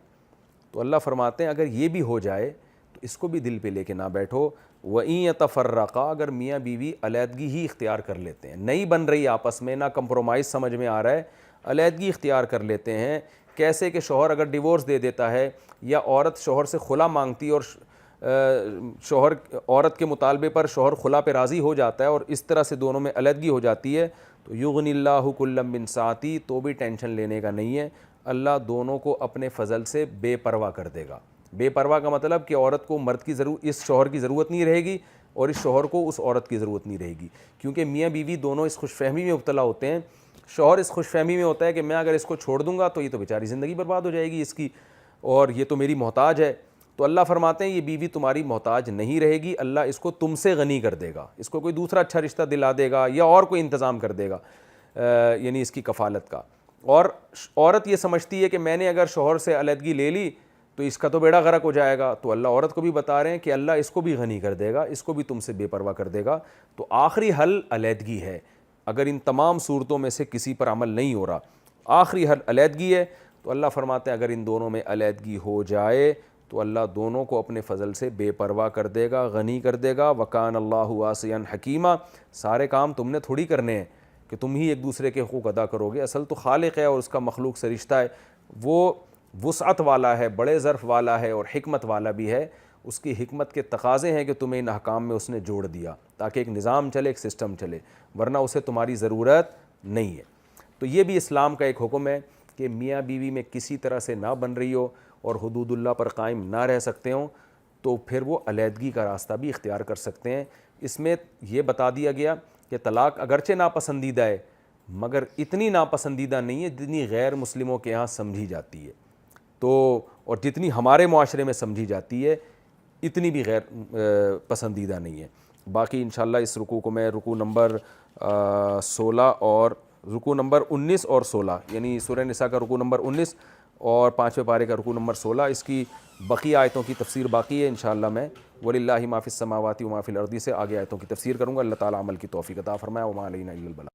تو اللہ فرماتے ہیں اگر یہ بھی ہو جائے تو اس کو بھی دل پہ لے کے نہ بیٹھو. وَإِن يَتَفَرَّقَا، اگر میاں بیوی علیحدگی ہی اختیار کر لیتے ہیں، نہیں بن رہی آپس میں، نہ کمپرومائز سمجھ میں آ رہا ہے، علیحدگی اختیار کر لیتے ہیں. کیسے کہ شوہر اگر ڈیورس دے دیتا ہے یا عورت شوہر سے خلا مانگتی اور شوہر عورت کے مطالبے پر شوہر خلا پہ راضی ہو جاتا ہے اور اس طرح سے دونوں میں علیحدگی ہو جاتی ہے، تو یغنی اللہ کلا من سعتی، تو بھی ٹینشن لینے کا نہیں ہے. اللہ دونوں کو اپنے فضل سے بے پرواہ کر دے گا. بے پرواہ کا مطلب کہ عورت کو مرد کی اس شوہر کی ضرورت نہیں رہے گی اور اس شوہر کو اس عورت کی ضرورت نہیں رہے گی. کیونکہ میاں بیوی دونوں اس خوش فہمی میں مبتلا ہوتے ہیں. شوہر اس خوش فہمی میں ہوتا ہے کہ میں اگر اس کو چھوڑ دوں گا تو یہ تو بیچاری زندگی برباد ہو جائے گی اس کی، اور یہ تو میری محتاج ہے. تو اللہ فرماتے ہیں یہ بیوی تمہاری محتاج نہیں رہے گی، اللہ اس کو تم سے غنی کر دے گا، اس کو کوئی دوسرا اچھا رشتہ دلا دے گا یا اور کوئی انتظام کر دے گا یعنی اس کی کفالت کا. اور عورت یہ سمجھتی ہے کہ میں نے اگر شوہر سے علیحدگی لے لی تو اس کا تو بیڑا غرق ہو جائے گا. تو اللہ عورت کو بھی بتا رہے ہیں کہ اللہ اس کو بھی غنی کر دے گا، اس کو بھی تم سے بے پرواہ کر دے گا. تو آخری حل علیحدگی ہے. اگر ان تمام صورتوں میں سے کسی پر عمل نہیں ہو رہا، آخری حل علیحدگی ہے. تو اللہ فرماتے ہیں اگر ان دونوں میں علیحدگی ہو جائے تو اللہ دونوں کو اپنے فضل سے بے پرواہ کر دے گا، غنی کر دے گا. وکان اللہ واسعا حکیما، سارے کام تم نے تھوڑی کرنے ہیں کہ تم ہی ایک دوسرے کے حقوق ادا کرو گے. اصل تو خالق ہے اور اس کا مخلوق سے رشتہ ہے، وہ وسعت والا ہے، بڑے ظرف والا ہے اور حکمت والا بھی ہے. اس کی حکمت کے تقاضے ہیں کہ تمہیں ان احکام میں اس نے جوڑ دیا تاکہ ایک نظام چلے، ایک سسٹم چلے، ورنہ اسے تمہاری ضرورت نہیں ہے. تو یہ بھی اسلام کا ایک حکم ہے کہ میاں بیوی میں کسی طرح سے نہ بن رہی ہو اور حدود اللہ پر قائم نہ رہ سکتے ہوں تو پھر وہ علیحدگی کا راستہ بھی اختیار کر سکتے ہیں. اس میں یہ بتا دیا گیا کہ طلاق اگرچہ ناپسندیدہ ہے مگر اتنی ناپسندیدہ نہیں ہے جتنی غیر مسلموں کے ہاں سمجھی جاتی ہے. تو اور جتنی ہمارے معاشرے میں سمجھی جاتی ہے اتنی بھی غیر پسندیدہ نہیں ہے. باقی انشاءاللہ اس رکوع کو میں رکوع نمبر 16 اور رکوع نمبر 19 اور 16 یعنی سورہ نساء کا رکوع نمبر 19 اور 5ویں پارے کا رکوع نمبر 16 اس کی بقیہ آیتوں کی تفسیر باقی ہے، انشاءاللہ میں وللہ ما فی السماوات و ما فی الارض سے آگے آیتوں کی تفسیر کروں گا. اللہ تعالیٰ عمل کی توفیق عطا فرمائے. وما علینا الا البلاغ.